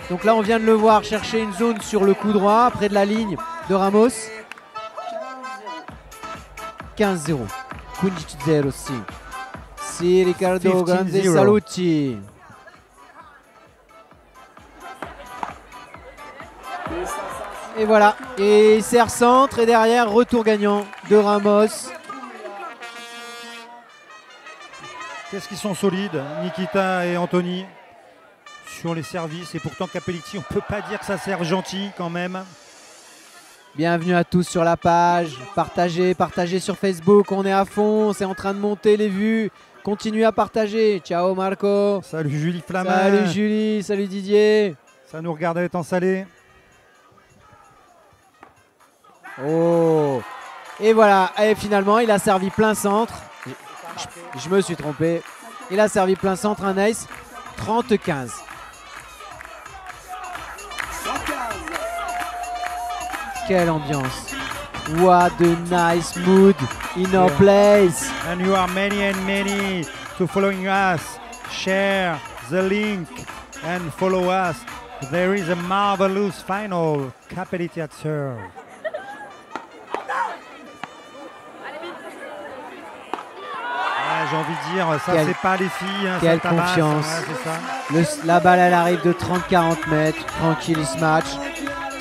Donc là, on vient de le voir chercher une zone sur le coup droit, près de la ligne de Ramos. 15-0. 15-0, si. Si, Riccardo, grande saluti. Et voilà, et il sert centre et derrière retour gagnant de Ramos. Qu'est-ce qu'ils sont solides, Nikita et Anthony, sur les services. Et pourtant Capellicchi, on ne peut pas dire que ça sert gentil quand même. Bienvenue à tous sur la page. Partagez sur Facebook, on est à fond, c'est en train de monter les vues. Continuez à partager. Ciao Marco. Salut Julie Flamand. Salut Julie, salut Didier. Ça nous regarde à l'étang salé. Oh. Et voilà, et finalement il a servi plein centre. Je me suis trompé. Il a servi plein centre, un ace. 30-15. Quelle ambiance. What a nice mood in our place. And you are many and many to following us. Share the link and follow us. There is a marvelous final. Capellicchi at serve. J'ai envie de dire, ça c'est pas les filles. Hein, quelle ça tabasse, confiance. Ouais, ça. La balle elle arrive de 30-40 mètres. Tranquille ce match.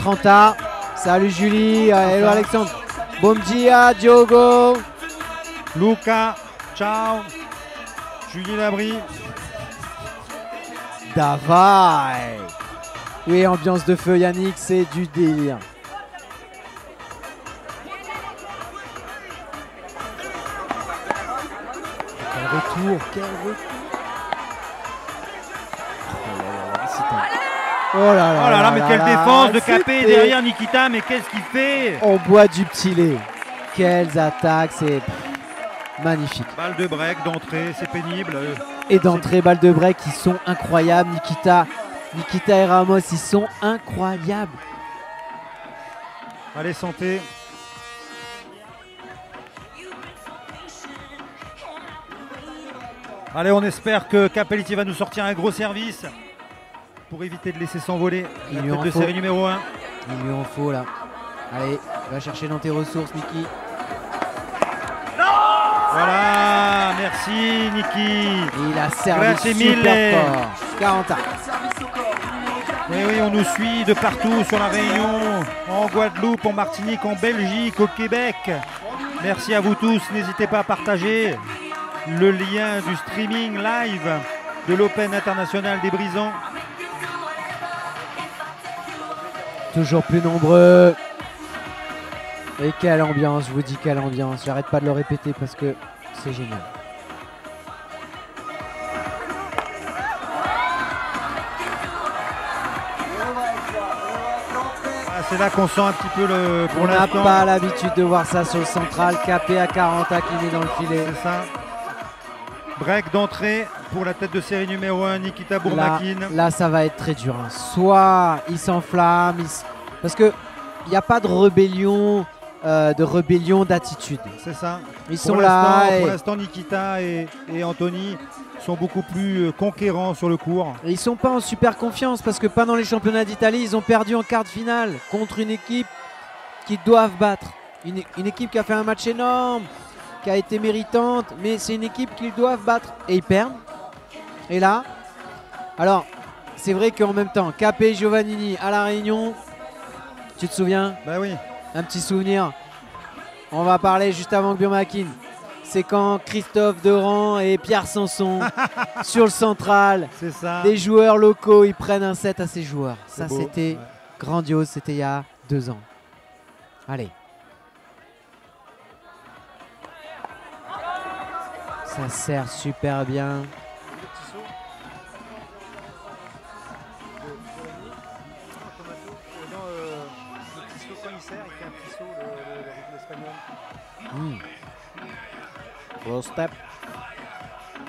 30A. Salut Julie. Hello Alexandre. Bom dia Diogo. Luca. Ciao. Julie Labrie. Davai. Oui, ambiance de feu Yannick, c'est du délire. Quel retour. Oh là là, mais quelle défense de Capet derrière Nikita, mais qu'est-ce qu'il fait? On boit du petit lait. Quelles attaques, c'est magnifique. Balle de break, d'entrée, c'est pénible. Et d'entrée, balle de break, ils sont incroyables. Nikita et Ramos, ils sont incroyables. Allez, santé. Allez, on espère que Capelletti va nous sortir un gros service pour éviter de laisser s'envoler la tête de série numéro 1. Il lui en faut là. Allez, va chercher dans tes ressources, Niki. Voilà, merci Niki. Il a servi Grazie super mille. fort. 40 ans. Et oui, on nous suit de partout sur la Réunion, en Guadeloupe, en Martinique, en Belgique, au Québec. Merci à vous tous. N'hésitez pas à partager le lien du streaming live de l'Open International des Brisants. Toujours plus nombreux. Et quelle ambiance, je vous dis quelle ambiance. J'arrête pas de le répéter parce que c'est génial. Ah, c'est là qu'on sent un petit peu le... On n'a pas l'habitude de voir ça sur le central. Capé à 40 incliné dans le filet. C'est ça. Break d'entrée pour la tête de série numéro 1, Nikita Bourmakin. Là, ça va être très dur. Hein. Soit il s'enflamme, parce qu'il n'y a pas de rébellion d'attitude. C'est ça. Ils sont là. Pour l'instant, Nikita et Anthony sont beaucoup plus conquérants sur le court. Et ils sont pas en super confiance parce que pendant les championnats d'Italie, ils ont perdu en quart de finale contre une équipe qu'ils doivent battre. Une équipe qui a fait un match énorme, qui a été méritante, mais c'est une équipe qu'ils doivent battre. Et ils perdent. Et là, alors, c'est vrai qu'en même temps, Capé Giovannini à La Réunion, tu te souviens? Bah oui. Un petit souvenir. On va parler juste avant que Bourmakin. C'est quand Christophe Durand et Pierre Sanson sur le central, c'est ça. Des joueurs locaux, ils prennent un set à ces joueurs. Ça, beau. c'était grandiose. C'était il y a 2 ans. Allez. Ça sert super bien. Gros step.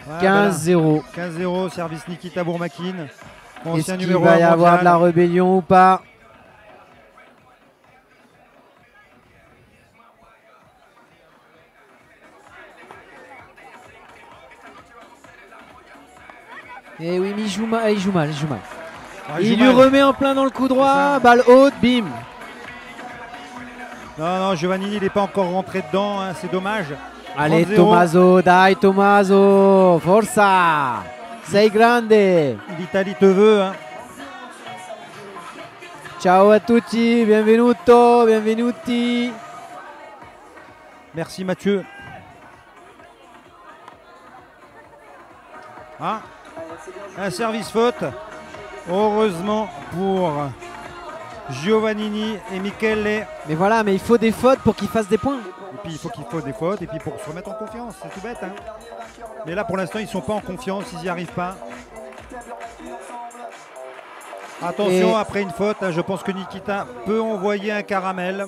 Ouais, 15-0. 15-0, service Nikita Bourmakin. Est-ce qu'il numéro va y 1 avoir mondial. de la rébellion ou pas? Et oui, mais il joue mal. Il joue mal. Ah, Il joue lui mal. remet en plein dans le coup droit. Balle haute, bim. Non, Giovannini, il n'est pas encore rentré dedans. Hein, c'est dommage. Allez 30-0. Tommaso, dai Tommaso, forza, sei grande. L'Italie te veut. Hein. Ciao a tutti, benvenuti. Merci Mathieu. Ah, un service faute. Heureusement pour Giovannini et Michele. Mais voilà, mais il faut des fautes pour qu'il fasse des points. Et puis il faut qu'il fasse des fautes et puis pour se remettre en confiance, c'est tout bête. Hein. Mais là pour l'instant ils ne sont pas en confiance, ils n'y arrivent pas. Attention, Et après une faute, hein, je pense que Nikita peut envoyer un caramel.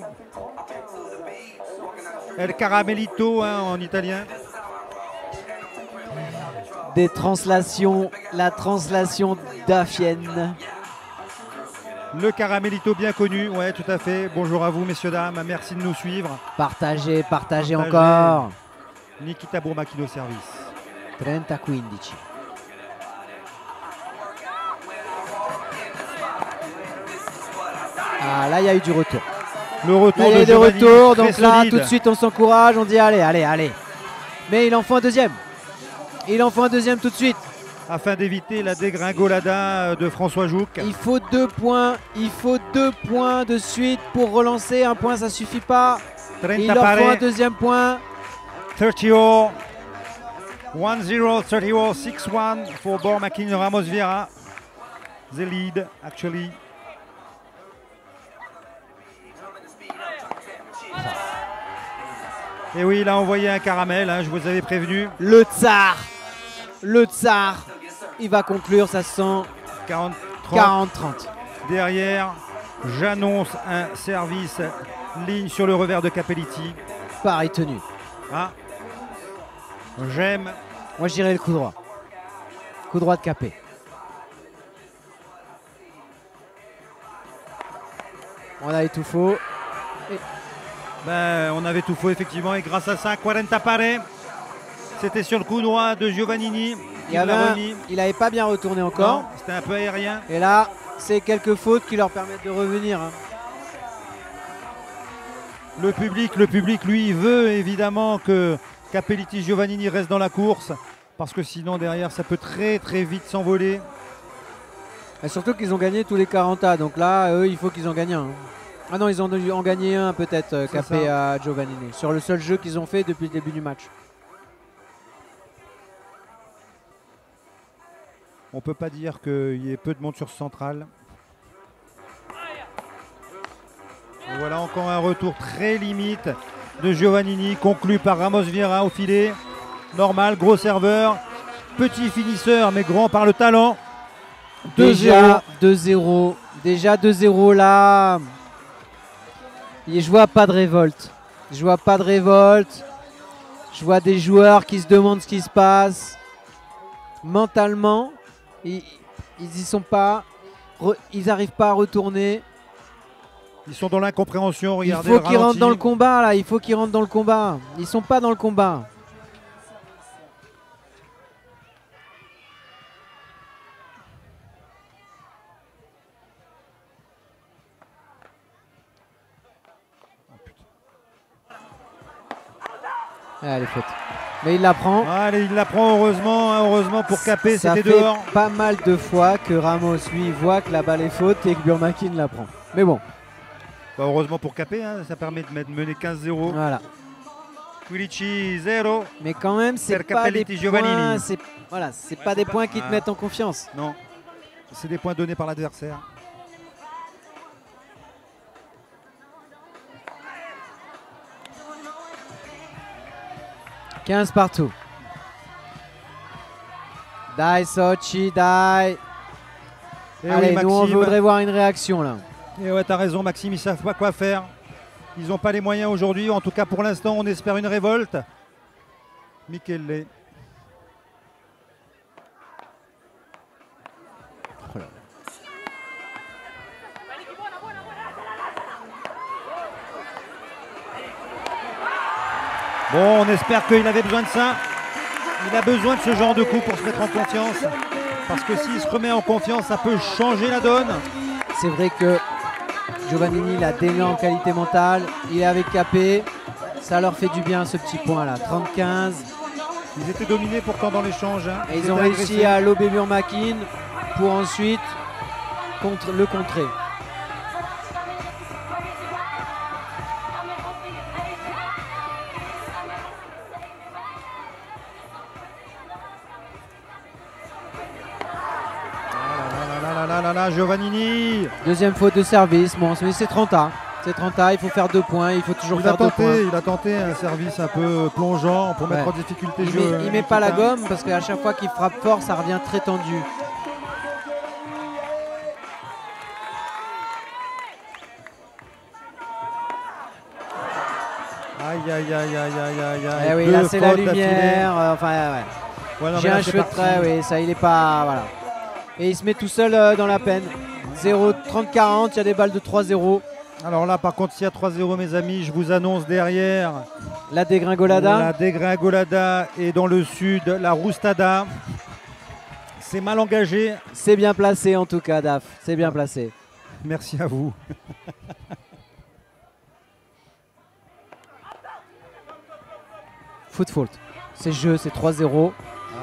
El caramelito hein, en italien. des translations, la translation d'Afienne. Le caramelito bien connu, ouais tout à fait. Bonjour à vous messieurs dames, merci de nous suivre. Partagez encore. Nikita Bourmakin au service. 30-15. Ah là il y a eu du retour. Le retour Là, il y a de eu des Giovannini, retours, très donc là solide. tout de suite on s'encourage, on dit allez. Mais il en faut un deuxième. Il en faut un deuxième tout de suite. Afin d'éviter la dégringolada de François Jouc. Il faut 2 points. Il faut 2 points de suite pour relancer. Un point ça suffit pas. 30 Il leur faut un pare, deuxième point. 30-0, 1-0, 30-0, 6-1 for Bourmakin Ramos Vieira. The lead, actually. Et oui, il a envoyé un caramel, hein, je vous avais prévenu. Le tsar. Il va conclure, ça se sent 40-30. 40-30. Derrière, j'annonce un service ligne sur le revers de Capelletti. Pareil tenu. Ah, j'aime. Moi j'irai le coup droit. Coup droit de Capé. On a Étouffo. Ben, on avait tout faux effectivement et grâce à ça, 40 pare. C'était sur le coup droit de Giovannini. Il n'avait pas bien retourné encore. C'était un peu aérien. Et là, c'est quelques fautes qui leur permettent de revenir. Hein. Le public, lui, veut évidemment que Capelletti Giovannini reste dans la course. Parce que sinon, derrière, ça peut très très vite s'envoler. Et surtout qu'ils ont gagné tous les 40 A. Donc là, eux, il faut qu'ils en gagnent un. Ah non, ils ont en gagné un peut-être, Capé à Giovannini. Sur le seul jeu qu'ils ont fait depuis le début du match. On ne peut pas dire qu'il y ait peu de monde sur ce central. Et voilà encore un retour très limite de Giovannini, conclu par Ramos Vieira au filet. Normal, gros serveur, petit finisseur, mais grand par le talent. 2-0. 2-0. Déjà 2-0 là. Et je vois pas de révolte. Je vois pas de révolte. Je vois des joueurs qui se demandent ce qui se passe. Mentalement, ils y sont pas. Ils n'arrivent pas à retourner. Ils sont dans l'incompréhension. Il faut qu'ils rentrent dans le combat là. Il faut qu'ils rentrent dans le combat. Ils sont pas dans le combat. Elle est faute. Mais il la prend. Allez, il la prend heureusement pour Capé, c'était dehors. Ça fait pas mal de fois que Ramos, lui, voit que la balle est faute et que Burmakin la prend. Mais bon. Bah, heureusement pour Capé, hein, ça permet de mener 15-0. Voilà. Quilici 0. Mais quand même, c'est pas des points, voilà, c'est pas des points qui te mettent en confiance. Non, c'est des points donnés par l'adversaire. « 15 partout. Dai Sochi, Dai. Allez, oui, nous on voudrait voir une réaction là. Et ouais, t'as raison Maxime, ils savent pas quoi faire. Ils n'ont pas les moyens aujourd'hui. En tout cas, pour l'instant, on espère une révolte. Michele. Bon, on espère qu'il avait besoin de ça. Il a besoin de ce genre de coup pour se mettre en confiance. Parce que s'il se remet en confiance, ça peut changer la donne. C'est vrai que Giovannini, il a d'énormes qualités mentales. Il est avec Capé. Ça leur fait du bien ce petit point là. 30-15. Ils étaient dominés pourtant dans l'échange. Hein. Et ils ont réussi à lober Burmakin pour ensuite le contrer. Giovannini. Deuxième faute de service. Bon, c'est 30 A. C'est 30 A, il faut faire 2 points. Il faut toujours faire 2 points. Il a tenté un service un peu plongeant pour mettre en difficulté le jeu. Il met pas la gomme parce qu'à chaque fois qu'il frappe fort, ça revient très tendu. Aïe. Oui, là c'est la lumière. J'ai un cheveu de trait, oui, ça il est pas. Voilà. Et il se met tout seul dans la peine. 30-40, il y a des balles de 3-0. Alors là, par contre, s'il y a 3-0, mes amis, je vous annonce derrière la dégringolada. La dégringolada et dans le sud, la roustada. C'est mal engagé. C'est bien placé en tout cas, Daf. C'est bien placé. Merci à vous. Faute. C'est jeu, c'est 3-0.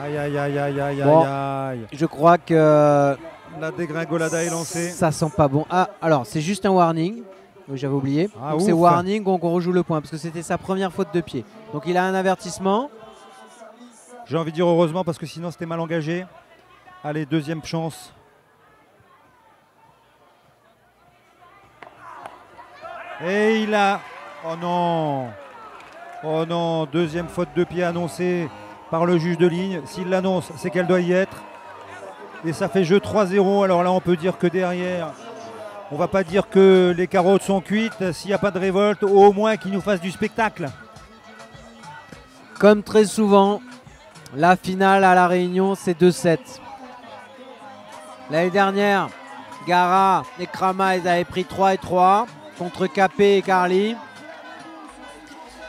Aïe. Je crois que la dégringolada est lancée. Ça sent pas bon. Ah, alors c'est juste un warning. J'avais oublié. Donc c'est warning, donc on rejoue le point parce que c'était sa première faute de pied. Donc il a un avertissement. J'ai envie de dire heureusement parce que sinon c'était mal engagé. Allez, deuxième chance. Et il a... Oh non, deuxième faute de pied annoncée par le juge de ligne. S'il l'annonce, c'est qu'elle doit y être. Et ça fait jeu 3-0. Alors là, on peut dire que derrière, on va pas dire que les carottes sont cuites. S'il n'y a pas de révolte, au moins qu'ils nous fassent du spectacle. Comme très souvent, la finale à La Réunion, c'est 2-7. L'année dernière, Gara et Krama, ils avaient pris 3 et 3. contre Capé et Carly.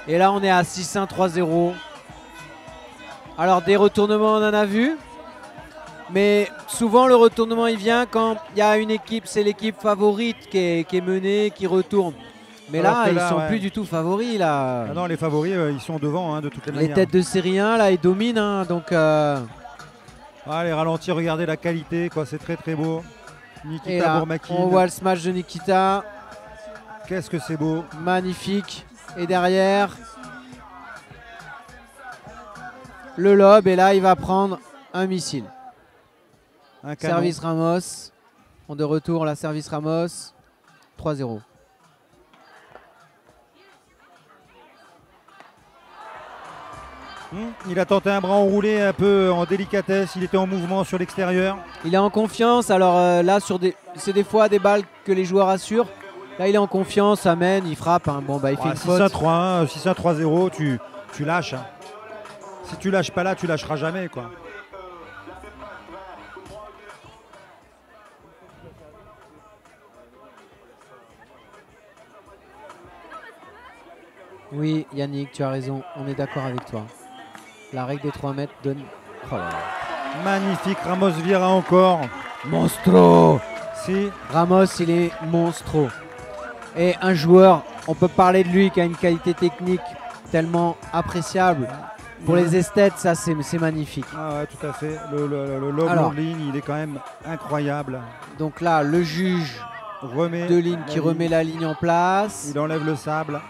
Et là, on est à 6-1, 3-0. Alors, des retournements, on en a vu. Mais souvent, le retournement, il vient quand il y a une équipe, c'est l'équipe favorite qui est menée, qui retourne. Mais là, ils sont plus du tout favoris. Là. Ah non, les favoris, ils sont devant, hein, de toutes les manières. Les têtes de série 1, là, ils dominent. Hein, donc, les ralentis, regardez la qualité, quoi, c'est très très beau. Nikita Bourmakin. On voit le smash de Nikita. Qu'est-ce que c'est beau. Magnifique. Et derrière, le lob. Et là, il va prendre un missile. Un canon. Service Ramos. On de retour, la service Ramos. 3-0. Il a tenté un bras enroulé un peu en délicatesse, il était en mouvement sur l'extérieur. Il est en confiance, alors là c'est des fois des balles que les joueurs assurent. Là il est en confiance, amène, il frappe, hein. Bon bah il fait une faute. 6-1-3-1, 6-1-3-0, tu lâches. Hein. Si tu lâches pas là, tu lâcheras jamais quoi. Oui Yannick, tu as raison, on est d'accord avec toi. La règle des 3 mètres donne... Oh là là. Magnifique, Ramos Vieira encore. Monstro. Si. Ramos, il est monstro. Et un joueur, on peut parler de lui qui a une qualité technique tellement appréciable. Pour les esthètes, ça c'est magnifique. Ah ouais, tout à fait. Le lob en ligne, il est quand même incroyable. Donc là, le juge de ligne qui remet la ligne en place. Il enlève le sable.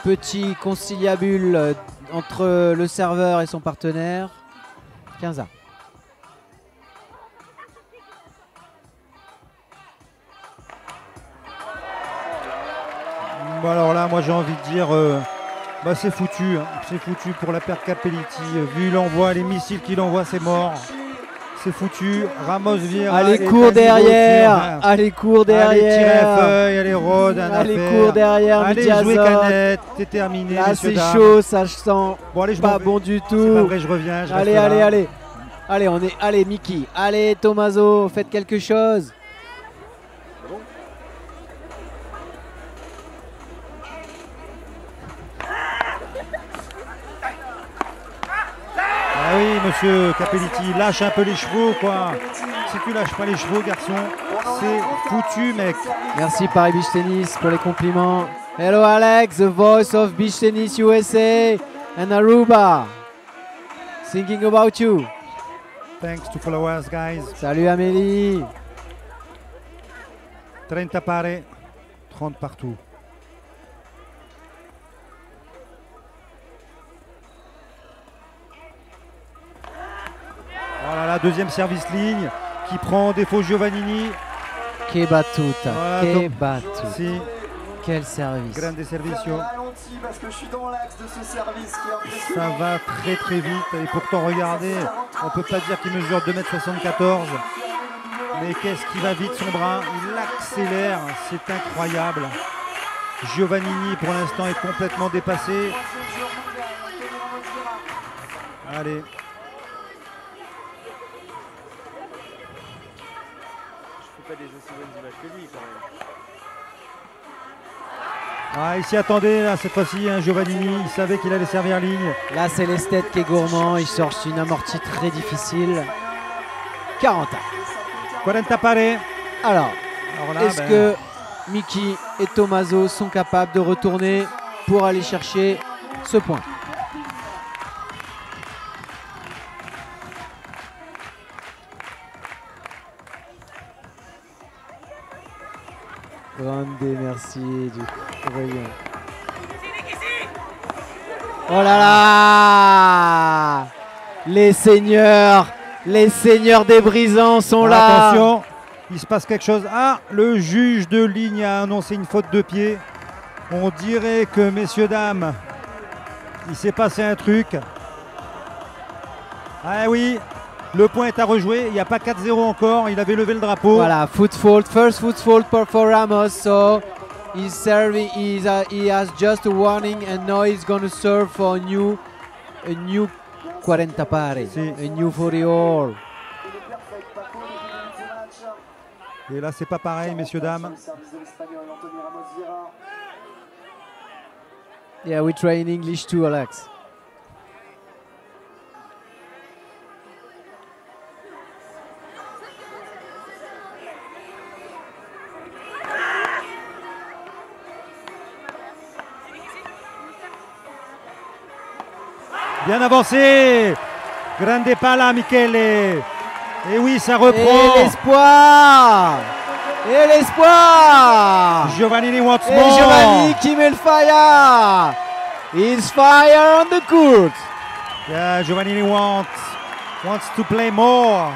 Petit conciliabule entre le serveur et son partenaire. 15-1. Bon alors là, moi j'ai envie de dire, c'est foutu. Hein. C'est foutu pour la paire Capelletti. Vu l'envoi, les missiles qu'il envoie, c'est mort. C'est foutu. Ramos Vieira. Allez, cours derrière. Allez, cours derrière. Allez, tirer à feuille. Allez, Rod. Allez, cours derrière. Allez, jouer canette. C'est terminé. Là, c'est chaud. Ça, je sens bon, allez, pas bon du tout. C'est pas vrai, je reviens. Allez. Allez, Mickey. Allez, Tommaso. Faites quelque chose. Ah oui, monsieur Capelletti, lâche un peu les chevaux, quoi. Si tu lâches pas les chevaux, garçon, c'est foutu, mec. Merci Paris Beach Tennis pour les compliments. Hello Alex, the voice of Beach Tennis USA and Aruba. Thinking about you. Thanks to followers, guys. Salut Amélie. 30 pare, 30 partout. Voilà la deuxième service ligne qui prend en défaut Giovannini. Che battuta, voilà, che battuta. Si. Quel service. Grande servicio. Parce que je suis dans l'axe de ce service qui ça va très très vite et pourtant regardez, on peut pas dire qu'il mesure 2,74 m. Mais qu'est-ce qui va vite son bras, il accélère, c'est incroyable. Giovannini pour l'instant est complètement dépassé. Allez. Pas des aussi bonnes images que lui quand même. Ah, il s'y attendait là cette fois-ci, hein, Giovannini, il savait qu'il allait servir ligne. Là c'est l'esthète qui est gourmand, il cherche une amortie très difficile. 40. 40 pare. Alors est-ce que Mickey et Tommaso sont capables de retourner pour aller chercher ce point? Grande merci du rayon. Oh là là! Les seigneurs des brisants sont là. Attention, il se passe quelque chose. Ah, le juge de ligne a annoncé une faute de pied. On dirait que, messieurs, dames, il s'est passé un truc. Ah oui, le point est à rejouer. Il n'y a pas 4-0 encore. Il avait levé le drapeau. Voilà, foot fault, first foot fault for Ramos. So he's serving. He has just a warning, and now he's going to serve for a new 40 pare, si. A new 40 all. Et là, c'est pas pareil, messieurs, dames. Yeah, we try in English too, Alex. Bien avancé. Grande pala, Michele. Et oui, ça Et reprend. l'espoir. Et l'espoir. Giovannini once Et more. Giovanni qui met le fire. He's fire on the court. Yeah, Giovannini wants to play more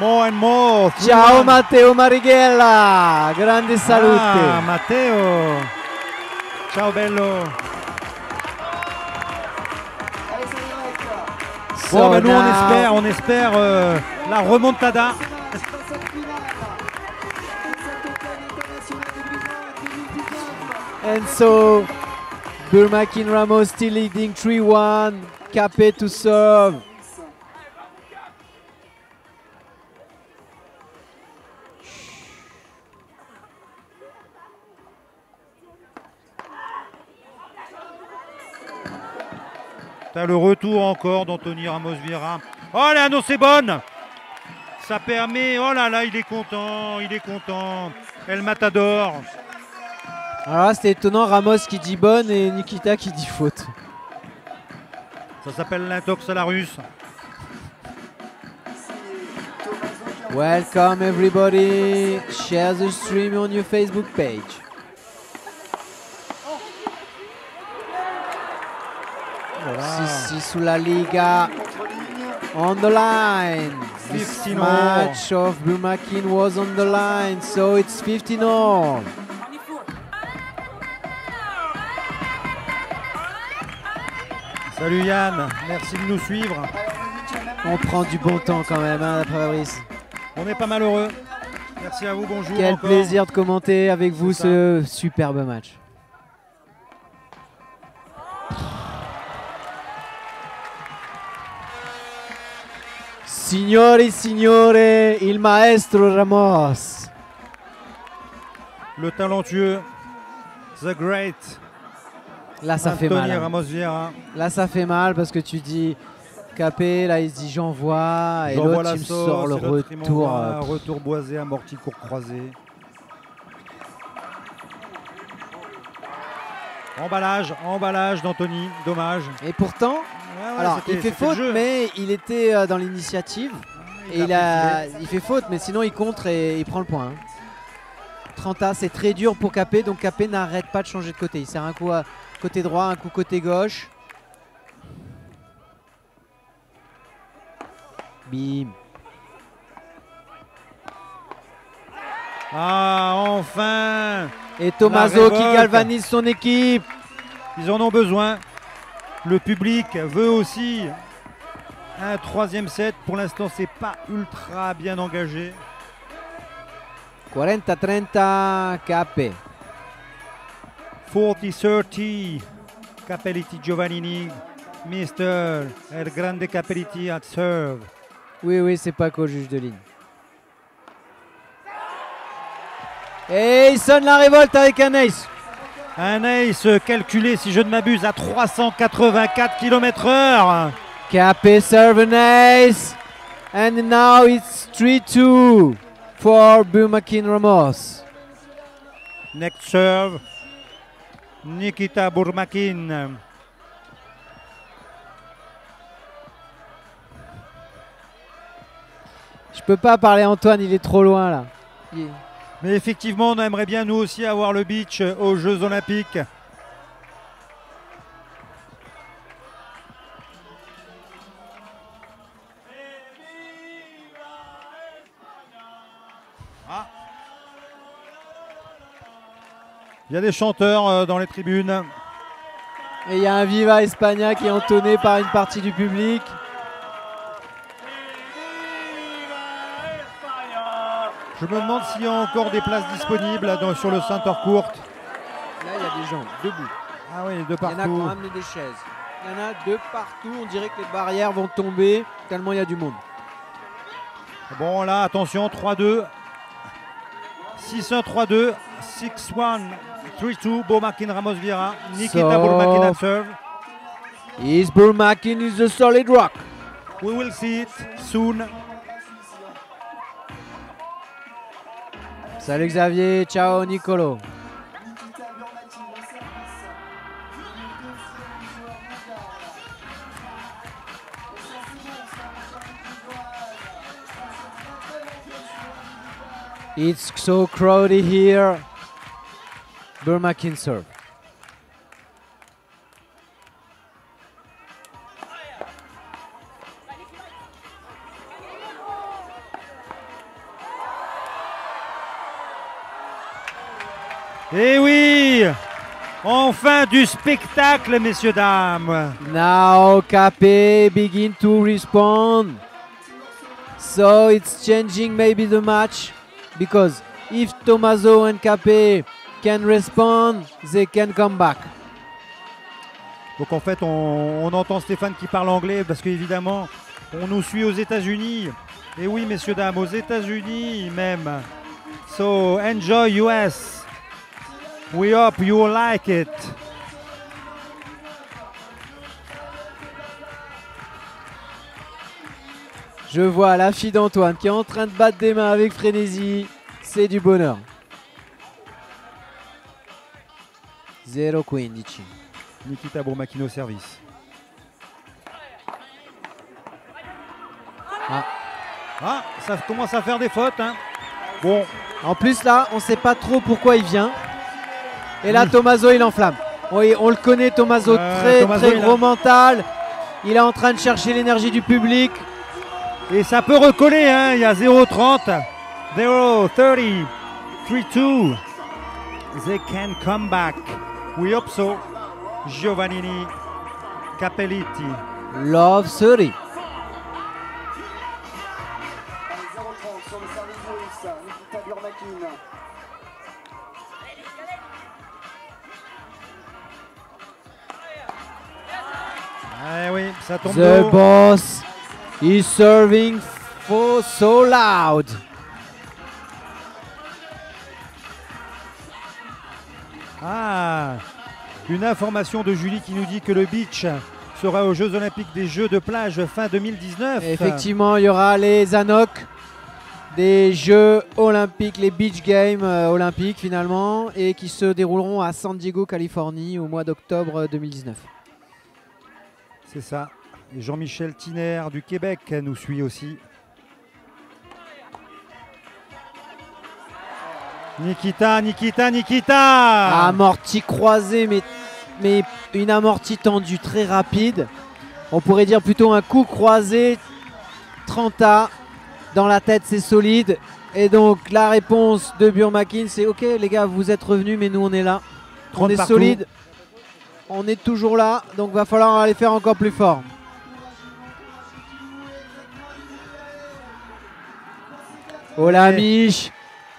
and more. Ciao Matteo Marighella. Grande salute. Ah, Matteo. Ciao bello. Bon, ben, nous on espère la remontada. And so Burmakin Ramos still leading 3-1. Capé to serve. T'as le retour encore d'Anthony Ramos Vieira. Oh là, non, c'est bonne. Ça permet. Oh là là, il est content. El Matador. Alors là, c'était étonnant. Ramos qui dit bonne et Nikita qui dit faute. Ça s'appelle l'intox à la russe. Welcome everybody. Share the stream on your Facebook page. Sissi sulla Liga on the line. This 15 match of Burmakin was on the line, so it's 15-all. Salut Yann, merci de nous suivre. On prend du bon temps quand même, hein, Fabrice. On est pas malheureux. Merci à vous, bonjour. Quel encore. plaisir de commenter avec vous C'est ce superbe match. Signori, signore, il maestro Ramos. Le talentueux, The Great, Là, ça fait Anthony mal. Hein. Ramos Vieira. Là, ça fait mal parce que tu dis Capé, là, il se dit j'envoie. Et J'envoie l'autre, la il me sauce, sort le et l'autre, il retour. m'envoie un retour boisé, amorti, court croisé. Emballage d'Anthony, dommage. Et pourtant, Ouais, ouais, alors, c'était- il fait c'était le faute, jeu. mais il était dans l'initiative. Et il fait faute, mais sinon il contre et il prend le point. Hein. 30A, c'est très dur pour Capé, donc Capé n'arrête pas de changer de côté. Il sert un coup à côté droit, un coup côté gauche. Bim. Ah, enfin. Et Tommaso qui révolte. galvanise son équipe. Ils en ont besoin. Le public veut aussi un troisième set. Pour l'instant, c'est pas ultra bien engagé. 40-30, Capé. 40-30. Capelletti Giovannini. Mister El Grande Capelletti at serve. Oui, c'est pas qu'au juge de ligne. Et il sonne la révolte avec un ace. Un ace calculé, si je ne m'abuse, à 384 km/h. Capé serve an ace. And now it's 3-2 for Burmakin Ramos. Next serve. Nikita Burmakin. Je peux pas parler Antoine, il est trop loin là. Mais effectivement, on aimerait bien nous aussi avoir le beach aux Jeux Olympiques. Ah. Il y a des chanteurs dans les tribunes. Et il y a un Viva España qui est entonné par une partie du public. Je me demande s'il y a encore des places disponibles sur le Center Court. Là, il y a des gens debout. Ah oui, de Il y en a qui partout. ont amené des chaises. Il y en a de partout. On dirait que les barrières vont tomber tellement il y a du monde. Bon, là, attention, 3-2. 6-1, 3-2, 6-1, 3-2, Bourmakin, Ramos Vieira, Nikita Bourmakin at serve. Is Bourmakin is a solid rock. We will see it soon. Salut Xavier, ciao Nicolo. It's so crowded here. Bourmakin serve. Eh oui, enfin du spectacle, messieurs, dames. Now Capé begin to respond. So it's changing maybe the match. Because if Tommaso and Capé can respond, they can come back. Donc en fait, on entend Stéphane qui parle anglais parce qu'évidemment, on nous suit aux États-Unis. Et oui, messieurs, dames, aux États-Unis même. So enjoy US. We hope you like it. Je vois la fille d'Antoine qui est en train de battre des mains avec frénésie. C'est du bonheur. 0-15. Nikita Bourmakin au service. Ça commence à faire des fautes. Hein. Bon, En plus là, on ne sait pas trop pourquoi il vient. Et là, Tommaso, il enflamme. Oui, on le connaît, Tommaso, Tommaso, très gros mental. Il est en train de chercher l'énergie du public. et ça peut recoller. Hein. Il y a 0-30, 0-30, 3-2. They can come back. We hope so. Giovannini, Capelletti. Love 30. 0-30 sur le service russe, Nikita Bourmakin. Eh oui, ça tombe The d'eau. boss is serving for so loud. Une information de Julie qui nous dit que le beach sera aux Jeux Olympiques des Jeux de plage fin 2019. Et effectivement, il y aura les ANOC des Jeux Olympiques, les Beach Games olympiques finalement, et qui se dérouleront à San Diego, Californie au mois d'octobre 2019. C'est ça. Et Jean-Michel Tiner du Québec nous suit aussi. Nikita. Amorti croisé, mais une amortie tendue très rapide. On pourrait dire plutôt un coup croisé, 30A. Dans la tête, c'est solide. Et donc, la réponse de Bourmakin, c'est OK, les gars, vous êtes revenus, mais nous, on est là. On est partout. solide. On est toujours là. Donc, va falloir aller faire encore plus fort. Oh la Mich.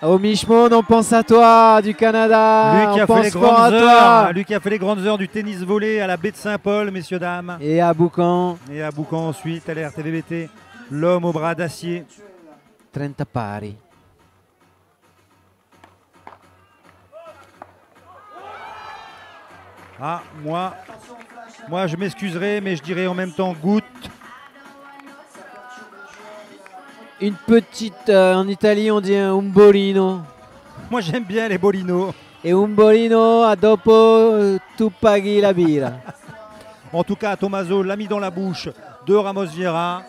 Oh Michmon, on pense à toi du Canada. Lui qui a On fait les pense fort grandes à heures, toi. lui qui a fait les grandes heures du tennis volé à la baie de Saint-Paul, messieurs dames. Et à Boucan, Et à Boucan ensuite, à l'RTVBT, l'homme au bras d'acier. 30 pari. Moi je m'excuserai, mais je dirais en même temps goutte. Une petite, en Italie on dit un umbolino. Moi j'aime bien les bolinos. Et umbolino a dopo tu paghi la birra. En tout cas, Tommaso l'a mis dans la bouche de Ramos Vieira.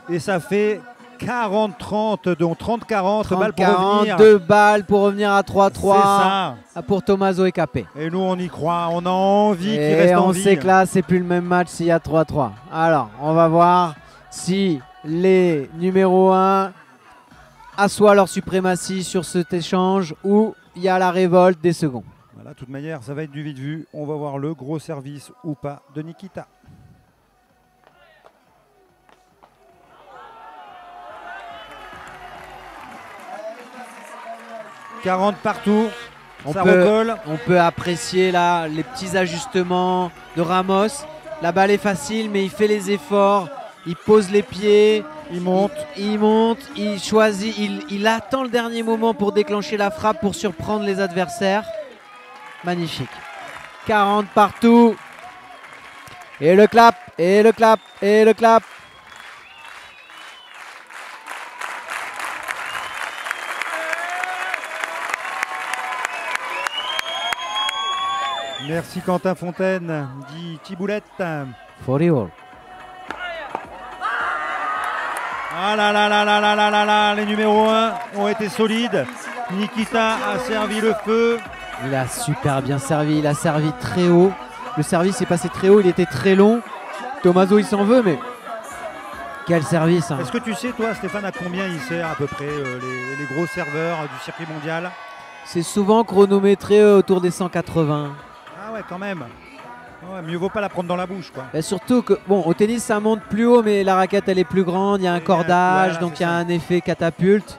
Et ça fait 40-30, donc 30-40 balles pour revenir. 2 balles pour revenir à 3-3. C'est ça. Pour Tommaso et Capé. Et nous on y croit, on a envie qu'il Et reste en on vie. sait que là c'est plus le même match s'il y a 3-3. Alors on va voir si les numéros 1 assoient leur suprématie sur cet échange ou il y a la révolte des seconds. Voilà, de toute manière, ça va être du vite vu. On va voir le gros service ou pas de Nikita. « 40 partout, ça recolle. On peut apprécier là les petits ajustements de Ramos. La balle est facile mais il fait les efforts, il pose les pieds, Il monte. Il monte, il choisit, il attend le dernier moment pour déclencher la frappe, pour surprendre les adversaires. Magnifique. 40 partout. Et le clap, et le clap, et le clap. Merci Quentin Fontaine, dit Tiboulette. 40 all. Ah là là là là là là là là, les numéros 1 ont été solides. Nikita a servi le feu. Il a super bien servi, il a servi très haut. Le service est passé très haut, il était très long. Tommaso il s'en veut, mais quel service, hein. Est-ce que tu sais, toi, Stéphane, à combien il sert à peu près les gros serveurs du circuit mondial? C'est souvent chronométré autour des 180. Ah ouais, quand même. Ouais, mieux vaut pas la prendre dans la bouche, quoi. Et surtout que, bon, au tennis ça monte plus haut, mais la raquette elle est plus grande, il y a un cordage, voilà, donc c'est il y a ça. un effet catapulte.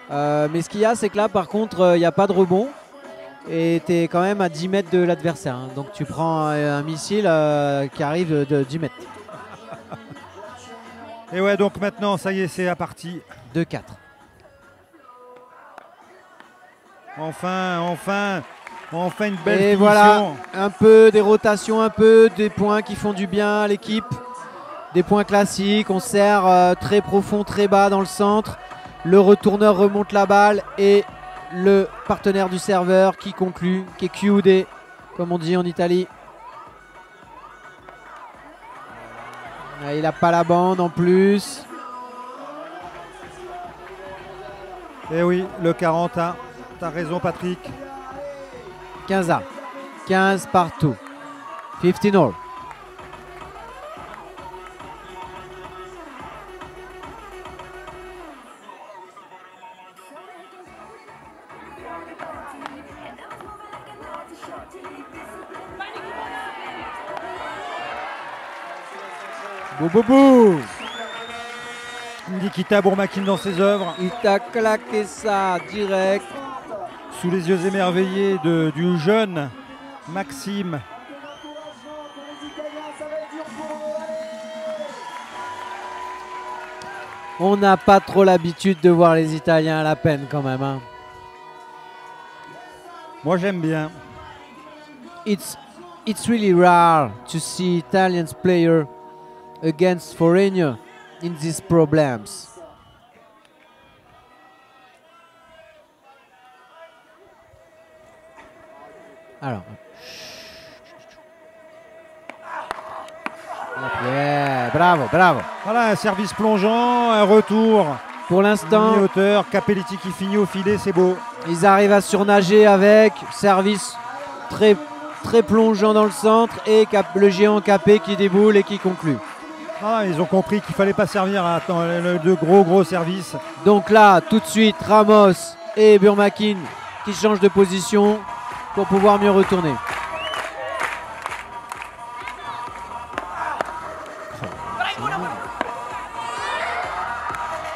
Mais ce qu'il y a, c'est que là, par contre, il n'y a pas de rebond. Et tu es quand même à 10 mètres de l'adversaire, hein. Donc tu prends un missile qui arrive de 10 mètres. Et ouais, donc maintenant, ça y est, c'est à partie. 2-4. Enfin, enfin, enfin une belle Et finition. voilà, un peu des rotations, un peu des points qui font du bien à l'équipe. Des points classiques, on sert très profond, très bas dans le centre. Le retourneur remonte la balle et le partenaire du serveur qui conclut, qui est chiude, comme on dit en Italie. Ah, il n'a pas la bande en plus. Et oui, le 40 a. T'as raison, Patrick. 15 à 15 partout. 15 all. Boubou. Nikita Bourmakin dans ses œuvres, Il t'a claqué ça direct. sous les yeux émerveillés du jeune Maxime. On n'a pas trop l'habitude de voir les Italiens à la peine quand même, hein. Moi, j'aime bien. It's really rare to see Italians player against foreigner in these problems. Alors. Yeah, bravo, bravo. Voilà, un service plongeant, un retour. Pour l'instant, Mi-hauteur, Capelletti qui finit au filet, c'est beau. ils arrivent à surnager avec service très, très plongeant dans le centre et le géant Capé qui déboule et qui conclut. Ah, ils ont compris qu'il fallait pas servir à de gros services. Donc là, tout de suite, Ramos et Burmakin qui changent de position pour pouvoir mieux retourner.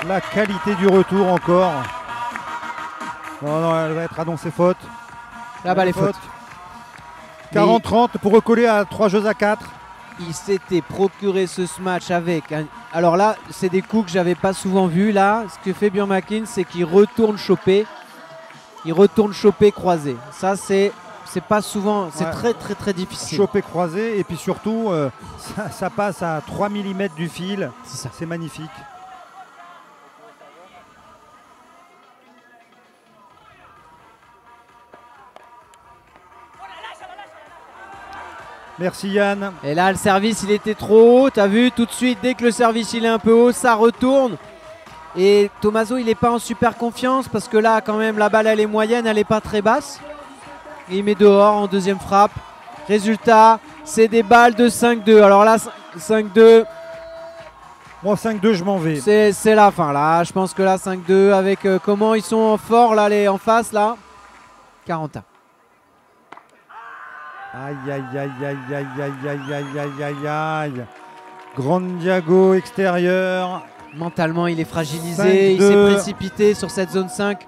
La qualité du retour encore. Non, non, elle va être annoncée faute. La balle est faute. 40-30 pour recoller à 3 jeux à 4. Il s'était procuré ce match avec alors là, c'est des coups que j'avais pas souvent vus. Là, ce que fait Burmakin, c'est qu'il retourne choper. Il retourne choper croisé. Ça, c'est pas souvent, c'est Ouais. très difficile. Chopé croisé et puis surtout, ça passe à 3 mm du fil. C'est ça. C'est magnifique. Merci Yann. Et là, le service, il était trop haut. T'as vu, tout de suite, dès que le service il est un peu haut, ça retourne. Et Tommaso, il n'est pas en super confiance parce que là, quand même, la balle, elle est moyenne, elle n'est pas très basse. Et il met dehors en deuxième frappe. Résultat, c'est des balles de 5-2. Alors là, 5-2, Moi 5-2, je m'en vais. c'est la fin. Là, je pense que là, 5-2, avec comment ils sont forts, là, en face, là. 40 ans. Aïe aïe aïe aïe aïe aïe aïe aïe aïe aïe aïe. Grande Diago extérieur. Mentalement, il est fragilisé. 5-2. Il s'est précipité sur cette zone 5.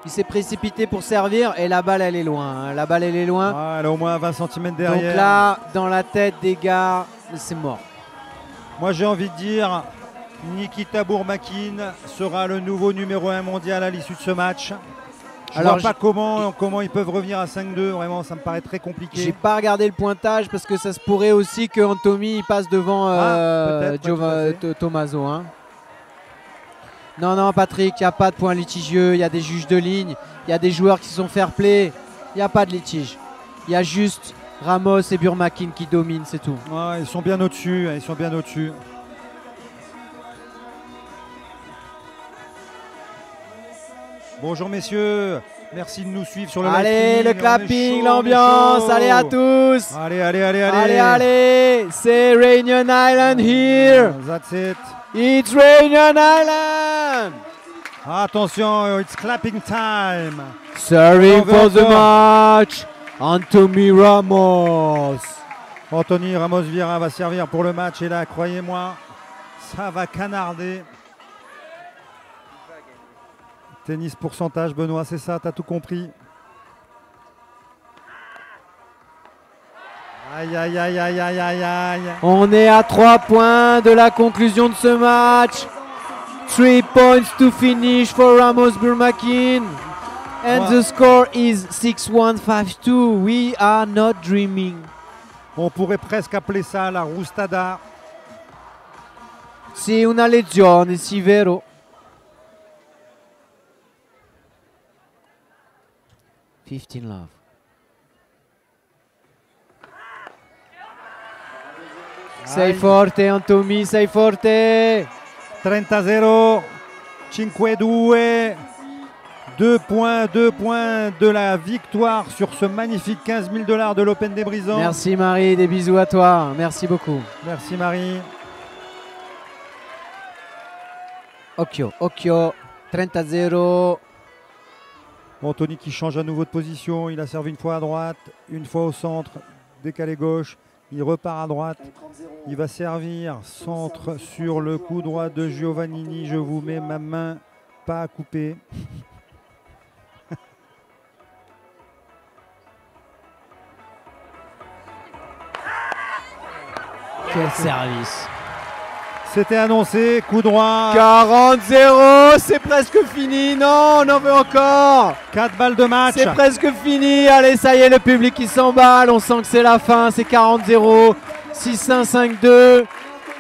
Il s'est précipité pour servir et la balle, elle est loin, hein. La balle, elle est loin. Ah, elle a au moins 20 cm derrière. Donc là, dans la tête des gars, c'est mort. Moi j'ai envie de dire Nikita Bourmakine sera le nouveau numéro 1 mondial à l'issue de ce match. Je Alors, vois pas comment ils peuvent revenir à 5-2. Vraiment, ça me paraît très compliqué. J'ai pas regardé le pointage parce que ça se pourrait aussi que Anthony passe devant peut-être, Tommaso. Hein. Non, Patrick, il n'y a pas de point litigieux. Il y a des juges de ligne. Il y a des joueurs qui sont fair play. Il n'y a pas de litige. Il y a juste Ramos et Bourmakine qui dominent, c'est tout. Ouais, ils sont bien au-dessus. Ils sont bien au-dessus. Bonjour messieurs, merci de nous suivre sur le live Allez, streaming. le clapping, l'ambiance, allez à tous. Allez, c'est Réunion Island here. That's it. It's Réunion Island. Attention, it's clapping time. Serving for the match, Anthony Ramos. Anthony Ramos Vieira va servir pour le match et là, croyez-moi, ça va canarder. Tennis pourcentage, Benoît, c'est ça, t'as tout compris. Aïe, aïe, aïe, aïe, aïe, aïe, aïe. On est à 3 points de la conclusion de ce match. 3 points to finish for Ramos Bourmakine. And the score is 6-1, 5-2. We are not dreaming. On pourrait presque appeler ça la roustada. Sì, una legione, sì, vero. 15 love. Sei forte Anthony, sei forte. 30-0, 5-2. 2 points de la victoire sur ce magnifique 15 000 $ de l'Open des Brisants. Merci Marie, des bisous à toi. Merci beaucoup. Merci Marie. Occhio, 30-0. Anthony qui change à nouveau de position. Il a servi une fois à droite, une fois au centre, décalé gauche. Il repart à droite. Il va servir centre sur le coup droit de Giovannini. Je vous mets ma main pas à couper. Quel service. C'était annoncé, coup droit. 40-0, c'est presque fini. Non, on en veut encore. 4 balles de match. C'est presque fini. Allez, ça y est, le public qui s'emballe. On sent que c'est la fin. C'est 40-0. 6-1, 5-2.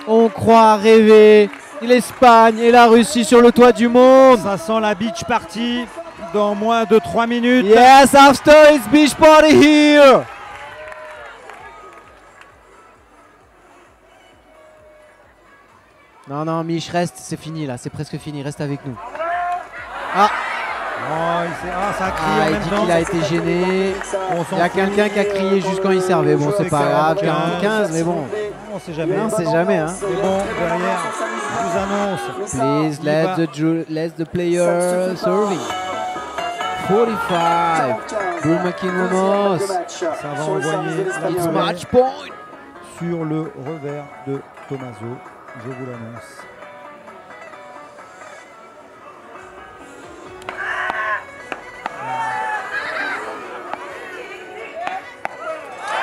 On croit rêver. L'Espagne et la Russie sur le toit du monde. Ça sent la beach party dans moins de 3 minutes. Yes, after it's beach party here. Non, Mich, reste, c'est fini là, c'est presque fini, reste avec nous. Ah, Ça a crié en il même dit temps. qu'il a été gêné. Il y a quelqu'un qui a crié juste quand il servait. Bon, c'est pas grave, 40-15, mais bon. On sait jamais. On sait jamais, hein. Mais bon, derrière, je vous annonce. Please let the player serving. 45. Bourmakine Ramos. Ça va envoyer la It's balle match point. sur le revers de Tommaso. Je vous l'annonce.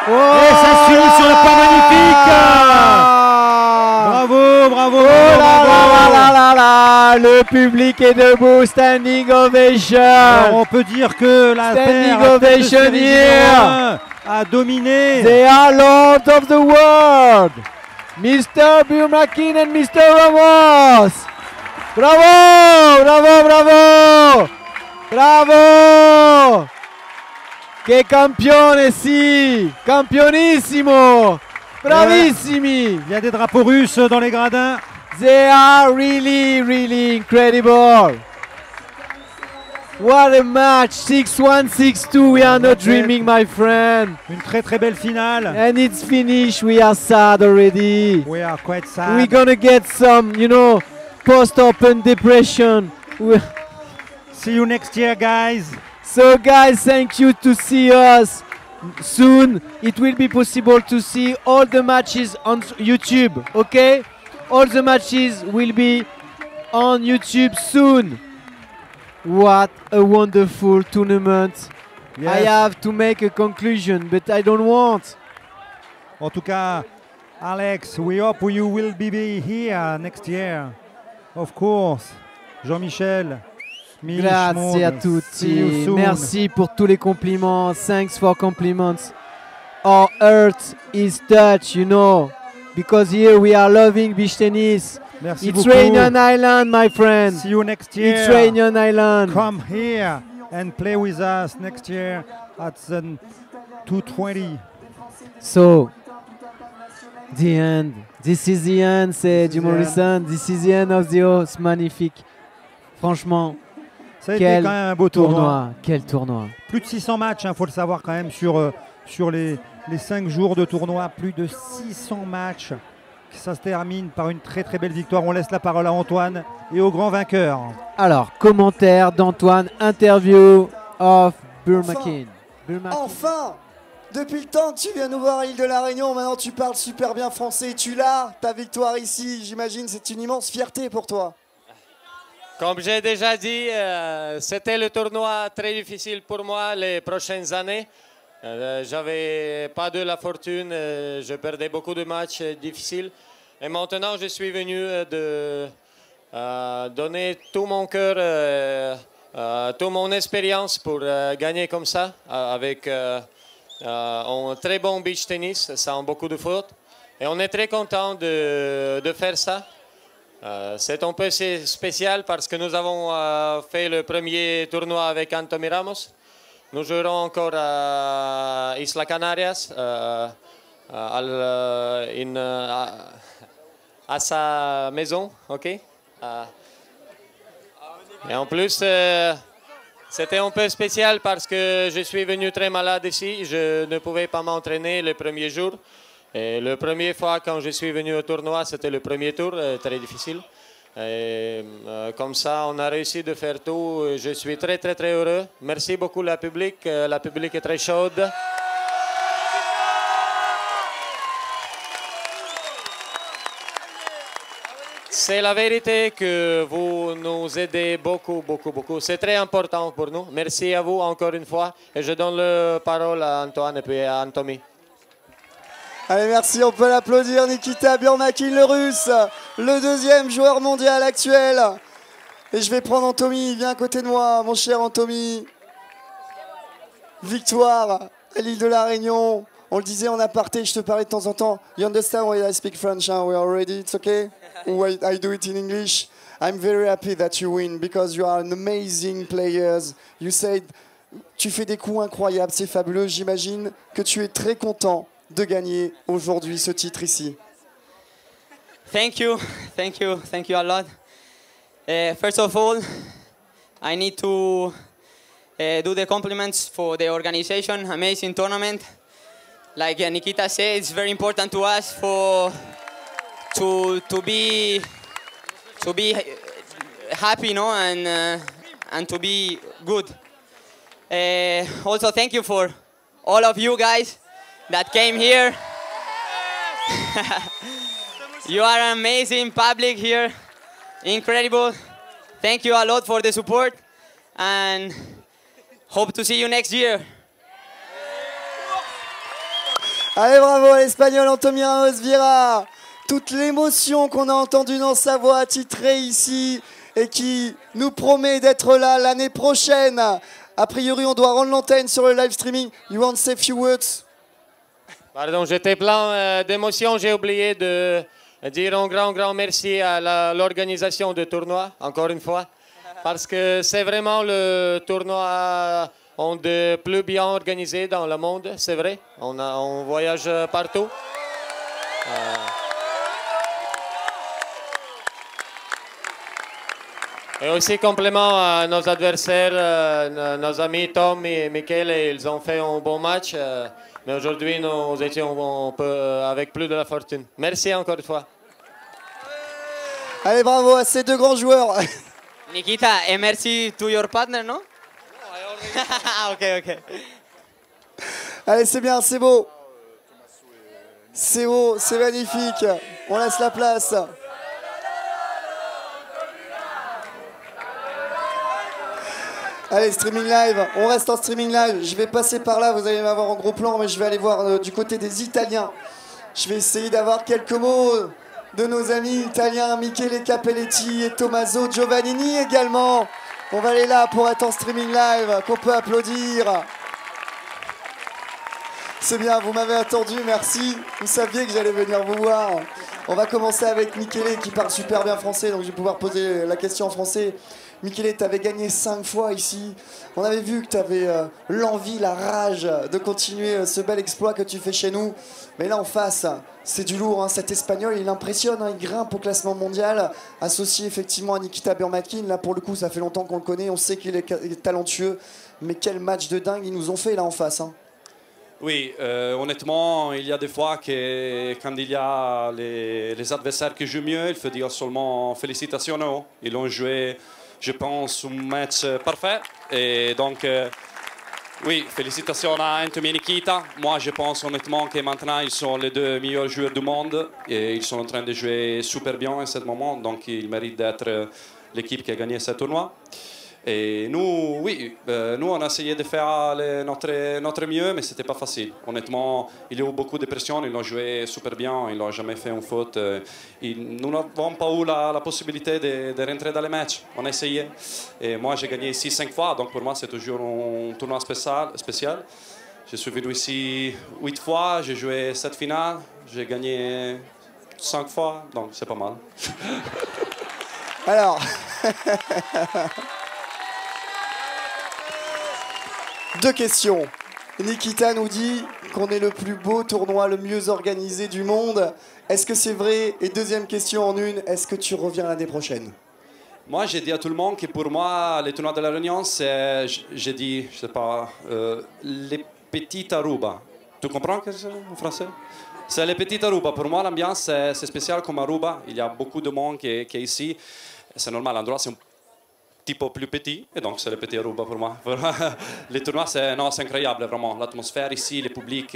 Et ça se finit sur le point magnifique. Bravo. Le public est debout, standing ovation. Alors, on peut dire que la Standing paire ovation de série here. 1 a dominé. They are lords of the world. Mr. Bourmakine and Mr. Ramos. Bravo. Che campione, sì. Campionissimo. Bravissimi. Il y a des drapeaux russes dans les gradins. They are really incredible. What a match. 6-1, 6-2. We are not dreaming, my friend. Une très belle finale. And it's finished. We are sad already. We are quite sad. We're gonna get some, post-open depression. See you next year, guys. So guys, thank you to see us soon. It will be possible to see all the matches on YouTube, okay? All the matches will be on YouTube soon. What a wonderful tournament. Yes. I have to make a conclusion, but I don't want. En tout cas, Alex, we hope you will be here next year. Of course. Jean-Michel. Grazie a tutti. Merci pour tous les compliments. Thanks for compliments. Our heart is touched, you know, because here we are loving beach tennis. Merci It's beaucoup. Réunion Island, my friend. See you next year. It's Réunion Island. Come here and play with us next year at the 220. So, the end. This is the end, c'est du the end. Morrison. This is the end of the host. Magnifique. Franchement, Ça a été quel quand même un beau tournoi. tournoi. Quel tournoi. Plus de 600 matchs, il faut le savoir quand même, sur les 5 jours de tournoi. Plus de 600 matchs. Ça se termine par une très très belle victoire. On laisse la parole à Antoine et au grand vainqueur. Alors, commentaire d'Antoine, interview of Burmakin. Enfin, depuis le temps que tu viens nous voir à l'île de la Réunion, maintenant tu parles super bien français. Tu l'as, ta victoire ici, j'imagine, c'est une immense fierté pour toi. Comme j'ai déjà dit, c'était le tournoi très difficile pour moi les prochaines années. J'avais pas de la fortune, je perdais beaucoup de matchs difficiles. Et maintenant, je suis venu de donner tout mon cœur, toute mon expérience pour gagner comme ça, avec un très bon beach tennis, sans beaucoup de fautes. Et on est très content de faire ça. C'est un peu spécial parce que nous avons fait le premier tournoi avec Anthony Ramos. Nous jouerons encore à Isla Canarias, à sa maison, ok? Et en plus, c'était un peu spécial parce que je suis venu très malade ici. Je ne pouvais pas m'entraîner le premier jour. Et la première fois quand je suis venu au tournoi, c'était le premier tour, très difficile. Et, comme ça, on a réussi de faire tout. Je suis très, très, très heureux. Merci beaucoup, la public. La public est très chaude. C'est la vérité que vous nous aidez beaucoup, beaucoup, beaucoup. C'est très important pour nous. Merci à vous encore une fois. Et je donne la parole à Antoine et puis à Anthony. Allez, merci, on peut l'applaudir, Nikita Burmakin, le russe, le deuxième joueur mondial actuel. Et je vais prendre Anthony, viens à côté de moi, mon cher Anthony. Victoire à l'île de la Réunion. On le disait en aparté, je te parlais de temps en temps. You understand why I speak French, huh? We are ready, it's okay? Why I do it in English? I'm very happy that you win because you are an amazing player. You said, tu fais des coups incroyables, c'est fabuleux. J'imagine que tu es très content de gagner aujourd'hui ce titre ici. Thank you a lot. First of all, I need to do the compliments for the organization. Amazing tournament. Like Nikita said, it's very important to us to be happy, no, and to be good. Also, thank you for all of you guys that came here. You are amazing public here, incredible. Thank you a lot for the support and hope to see you next year. Allez, bravo à l'Espagnol Anthony Ramos Vieira. Toute l'émotion qu'on a entendue dans sa voix titrée ici et qui nous promet d'être là l'année prochaine. A priori, on doit rendre l'antenne sur le live streaming. You want to say a few words? Pardon, j'étais plein d'émotions. J'ai oublié de dire un grand merci à l'organisation du tournoi, encore une fois, parce que c'est vraiment le tournoi de plus bien organisé dans le monde, c'est vrai. On voyage partout. Et aussi complément à nos adversaires, nos amis Tom et Michael, ils ont fait un bon match. Mais aujourd'hui, nous étions un peu avec plus de la fortune. Merci encore une fois. Allez, bravo à ces deux grands joueurs. Nikita, et merci to your partner, no? Ok. Allez, c'est bien, c'est beau. C'est beau, c'est magnifique. On laisse la place. Allez, streaming live, on reste en streaming live. Je vais passer par là, vous allez m'avoir en gros plan, mais je vais aller voir du côté des Italiens. Je vais essayer d'avoir quelques mots de nos amis italiens Michele Capelletti et Tommaso Giovannini également. On va aller là pour être en streaming live, qu'on peut applaudir. C'est bien, vous m'avez attendu, merci. Vous saviez que j'allais venir vous voir. On va commencer avec Michele qui parle super bien français, donc je vais pouvoir poser la question en français. Michele, tu avais gagné 5 fois ici. On avait vu que tu avais l'envie, la rage de continuer ce bel exploit que tu fais chez nous. Mais là en face, c'est du lourd. Hein. Cet Espagnol, il impressionne. Hein. Il grimpe au classement mondial, associé effectivement à Nikita Burmakin. Là pour le coup, ça fait longtemps qu'on le connaît. On sait qu'il est talentueux. Mais quel match de dingue ils nous ont fait là en face. Hein. Oui, honnêtement, il y a des fois que quand il y a les adversaires qui jouent mieux, il faut dire seulement félicitations. Ils ont joué, je pense, un match parfait. Et donc, oui, félicitations à Anthony et Nikita. Moi, je pense honnêtement que maintenant, ils sont les 2 meilleurs joueurs du monde. Et ils sont en train de jouer super bien en ce moment. Donc, ils méritent d'être l'équipe qui a gagné ce tournoi. Et nous, oui, nous on a essayé de faire notre mieux, mais ce n'était pas facile. Honnêtement, il y a eu beaucoup de pression, ils ont joué super bien, ils n'ont jamais fait une faute. Nous n'avons pas eu la possibilité de rentrer dans les matchs. On a essayé. Et moi, j'ai gagné ici 5 fois, donc pour moi, c'est toujours un tournoi spécial. Je suis venu ici 8 fois, j'ai joué 7 finales, j'ai gagné 5 fois, donc c'est pas mal. Alors... Deux questions. Nikita nous dit qu'on est le plus beau tournoi, le mieux organisé du monde. Est-ce que c'est vrai? Et deuxième question en une, est-ce que tu reviens l'année prochaine? Moi, j'ai dit à tout le monde que pour moi, les tournois de la Réunion, c'est, j'ai dit, je sais pas, les petites Aruba. Tu comprends que c'est en français? C'est les petites Aruba. Pour moi, l'ambiance, c'est spécial comme Aruba. Il y a beaucoup de monde qui est ici. C'est normal, l'endroit, c'est un petit peu plus petit, et donc c'est le petit Aruba pour moi. Les tournois, c'est incroyable, vraiment. L'atmosphère ici, le public,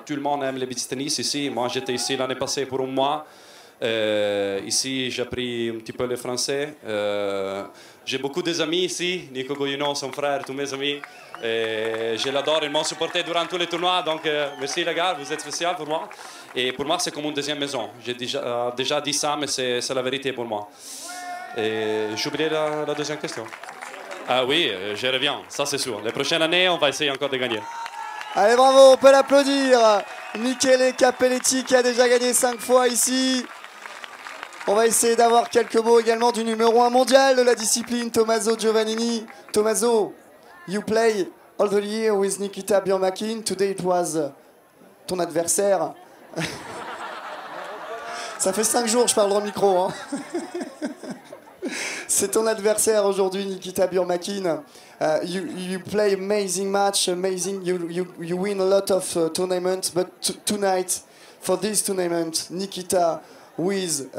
tout le monde aime les beach tennis ici. Moi, j'étais ici l'année passée pour un mois. Ici, j'ai appris un petit peu le français. J'ai beaucoup d'amis ici, Nico Goyuno, son frère, tous mes amis. Je l'adore, ils m'ont supporté durant tous les tournois, donc merci les gars, vous êtes spécial pour moi. Et pour moi, c'est comme une deuxième maison. J'ai déjà dit ça, mais c'est la vérité pour moi. J'ai oublié la deuxième question. Ah oui, je reviens, ça c'est sûr. Les prochaines années, on va essayer encore de gagner. Allez, bravo, on peut l'applaudir. Michele Capelletti qui a déjà gagné 5 fois ici. On va essayer d'avoir quelques mots également du numéro 1 mondial de la discipline, Tommaso Giovannini. Tommaso, you play all the year with Nikita Burmakin. Today it was ton adversaire. Ça fait 5 jours que je parle dans le micro. Hein. C'est ton adversaire aujourd'hui, Nikita Burmakin. You play amazing match, amazing. You win a lot of tournaments, but tonight, for this tournament, Nikita with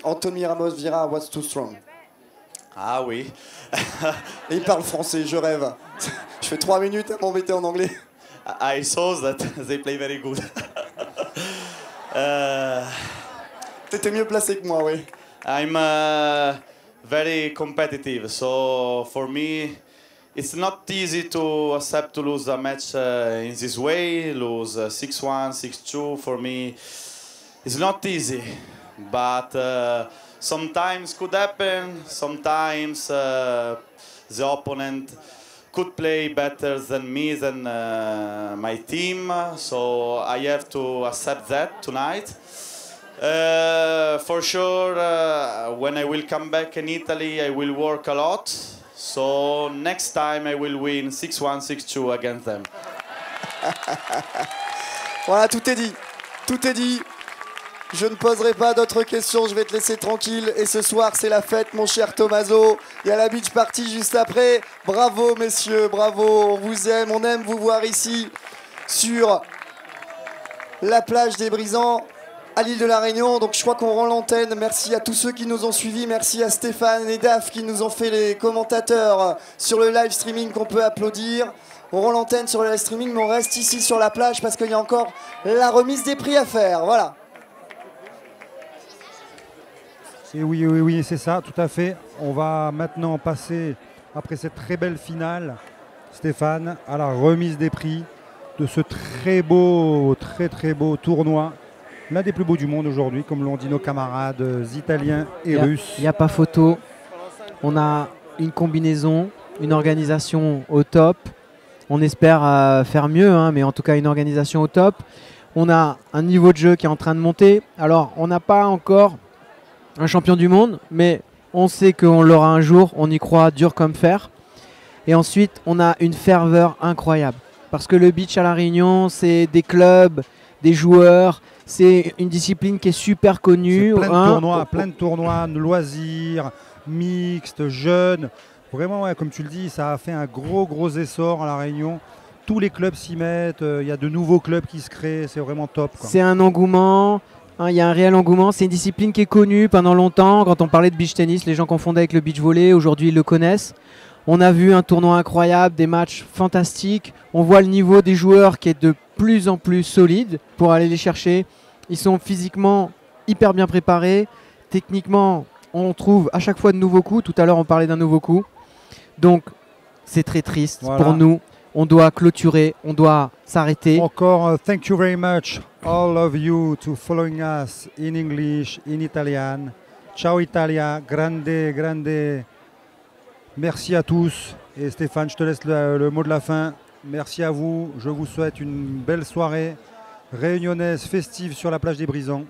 Anthony Ramos Vieira was too strong. Ah oui. Et il parle français, je rêve. Je fais 3 minutes à m'embêter en anglais. I saw that they play very good. T'étais mieux placé que moi, oui. I'm very competitive, so for me it's not easy to accept to lose a match in this way, lose 6-1, 6-2. For me it's not easy, but sometimes could happen, sometimes the opponent could play better than me, than my team, so I have to accept that tonight. For sure, when I will come back in Italy, I will work a lot. So next time I will win 6-1, 6-2 against them. Voilà, tout est dit. Tout est dit. Je ne poserai pas d'autres questions, je vais te laisser tranquille. Et ce soir, c'est la fête, mon cher Tommaso. Il y a la beach party juste après. Bravo, messieurs, bravo. On vous aime, on aime vous voir ici sur la plage des Brisants à l'île de la Réunion. Donc je crois qu'on rend l'antenne. Merci à tous ceux qui nous ont suivis. Merci à Stéphane et Daf qui nous ont fait les commentateurs sur le live streaming qu'on peut applaudir. On rend l'antenne sur le live streaming, mais on reste ici sur la plage parce qu'il y a encore la remise des prix à faire. Voilà. Et oui, c'est ça, tout à fait. On va maintenant passer, après cette très belle finale, Stéphane, à la remise des prix de ce très beau tournoi l'un des plus beaux du monde aujourd'hui, comme l'ont dit nos camarades italiens et russes. Il n'y a pas photo. On a une combinaison, une organisation au top. On espère faire mieux, hein, mais en tout cas une organisation au top. On a un niveau de jeu qui est en train de monter. Alors, on n'a pas encore un champion du monde, mais on sait qu'on l'aura un jour. On y croit dur comme fer. Et ensuite, on a une ferveur incroyable. Parce que le beach à La Réunion, c'est des clubs, des joueurs. C'est une discipline qui est super connue. Plein de tournois, de loisirs, mixtes, jeunes. Vraiment, ouais, comme tu le dis, ça a fait un gros essor à La Réunion. Tous les clubs s'y mettent. Il y a de nouveaux clubs qui se créent. C'est vraiment top, quoi. C'est un engouement. Il y a un réel engouement. C'est une discipline qui est connue pendant longtemps. Quand on parlait de beach tennis, les gens confondaient avec le beach volley. Aujourd'hui, ils le connaissent. On a vu un tournoi incroyable, des matchs fantastiques. On voit le niveau des joueurs qui est de plus en plus solide pour aller les chercher. Ils sont physiquement hyper bien préparés. Techniquement, on trouve à chaque fois de nouveaux coups. Tout à l'heure, on parlait d'un nouveau coup. Donc, c'est très triste pour nous. On doit clôturer, on doit s'arrêter. Encore, thank you very much, all of you, to following us in English, in Italian. Ciao Italia, grande. Merci à tous. Et Stéphane, je te laisse le mot de la fin. Merci à vous. Je vous souhaite une belle soirée réunionnaise festive sur la plage des Brisons.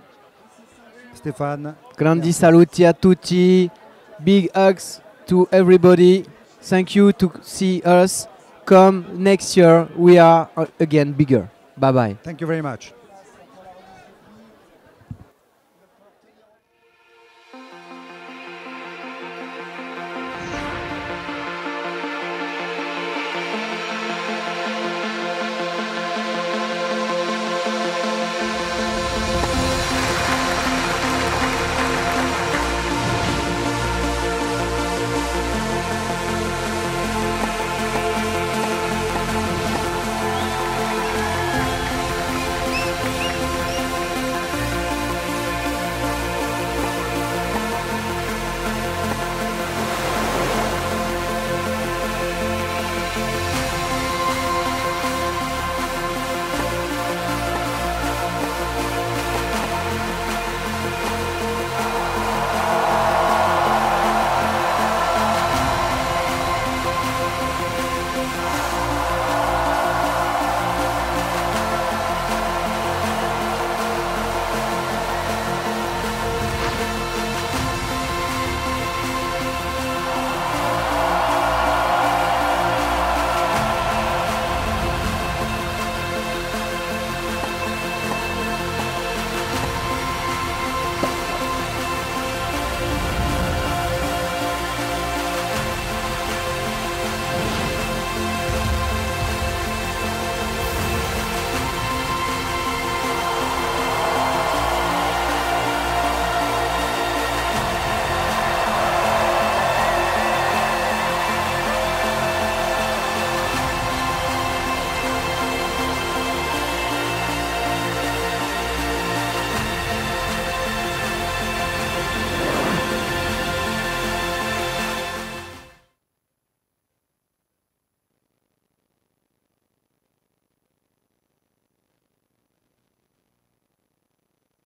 Stéphane. Grandi saluti a tutti. Big hugs to everybody. Thank you to see us. Come next year, we are again bigger. Bye bye. Thank you very much.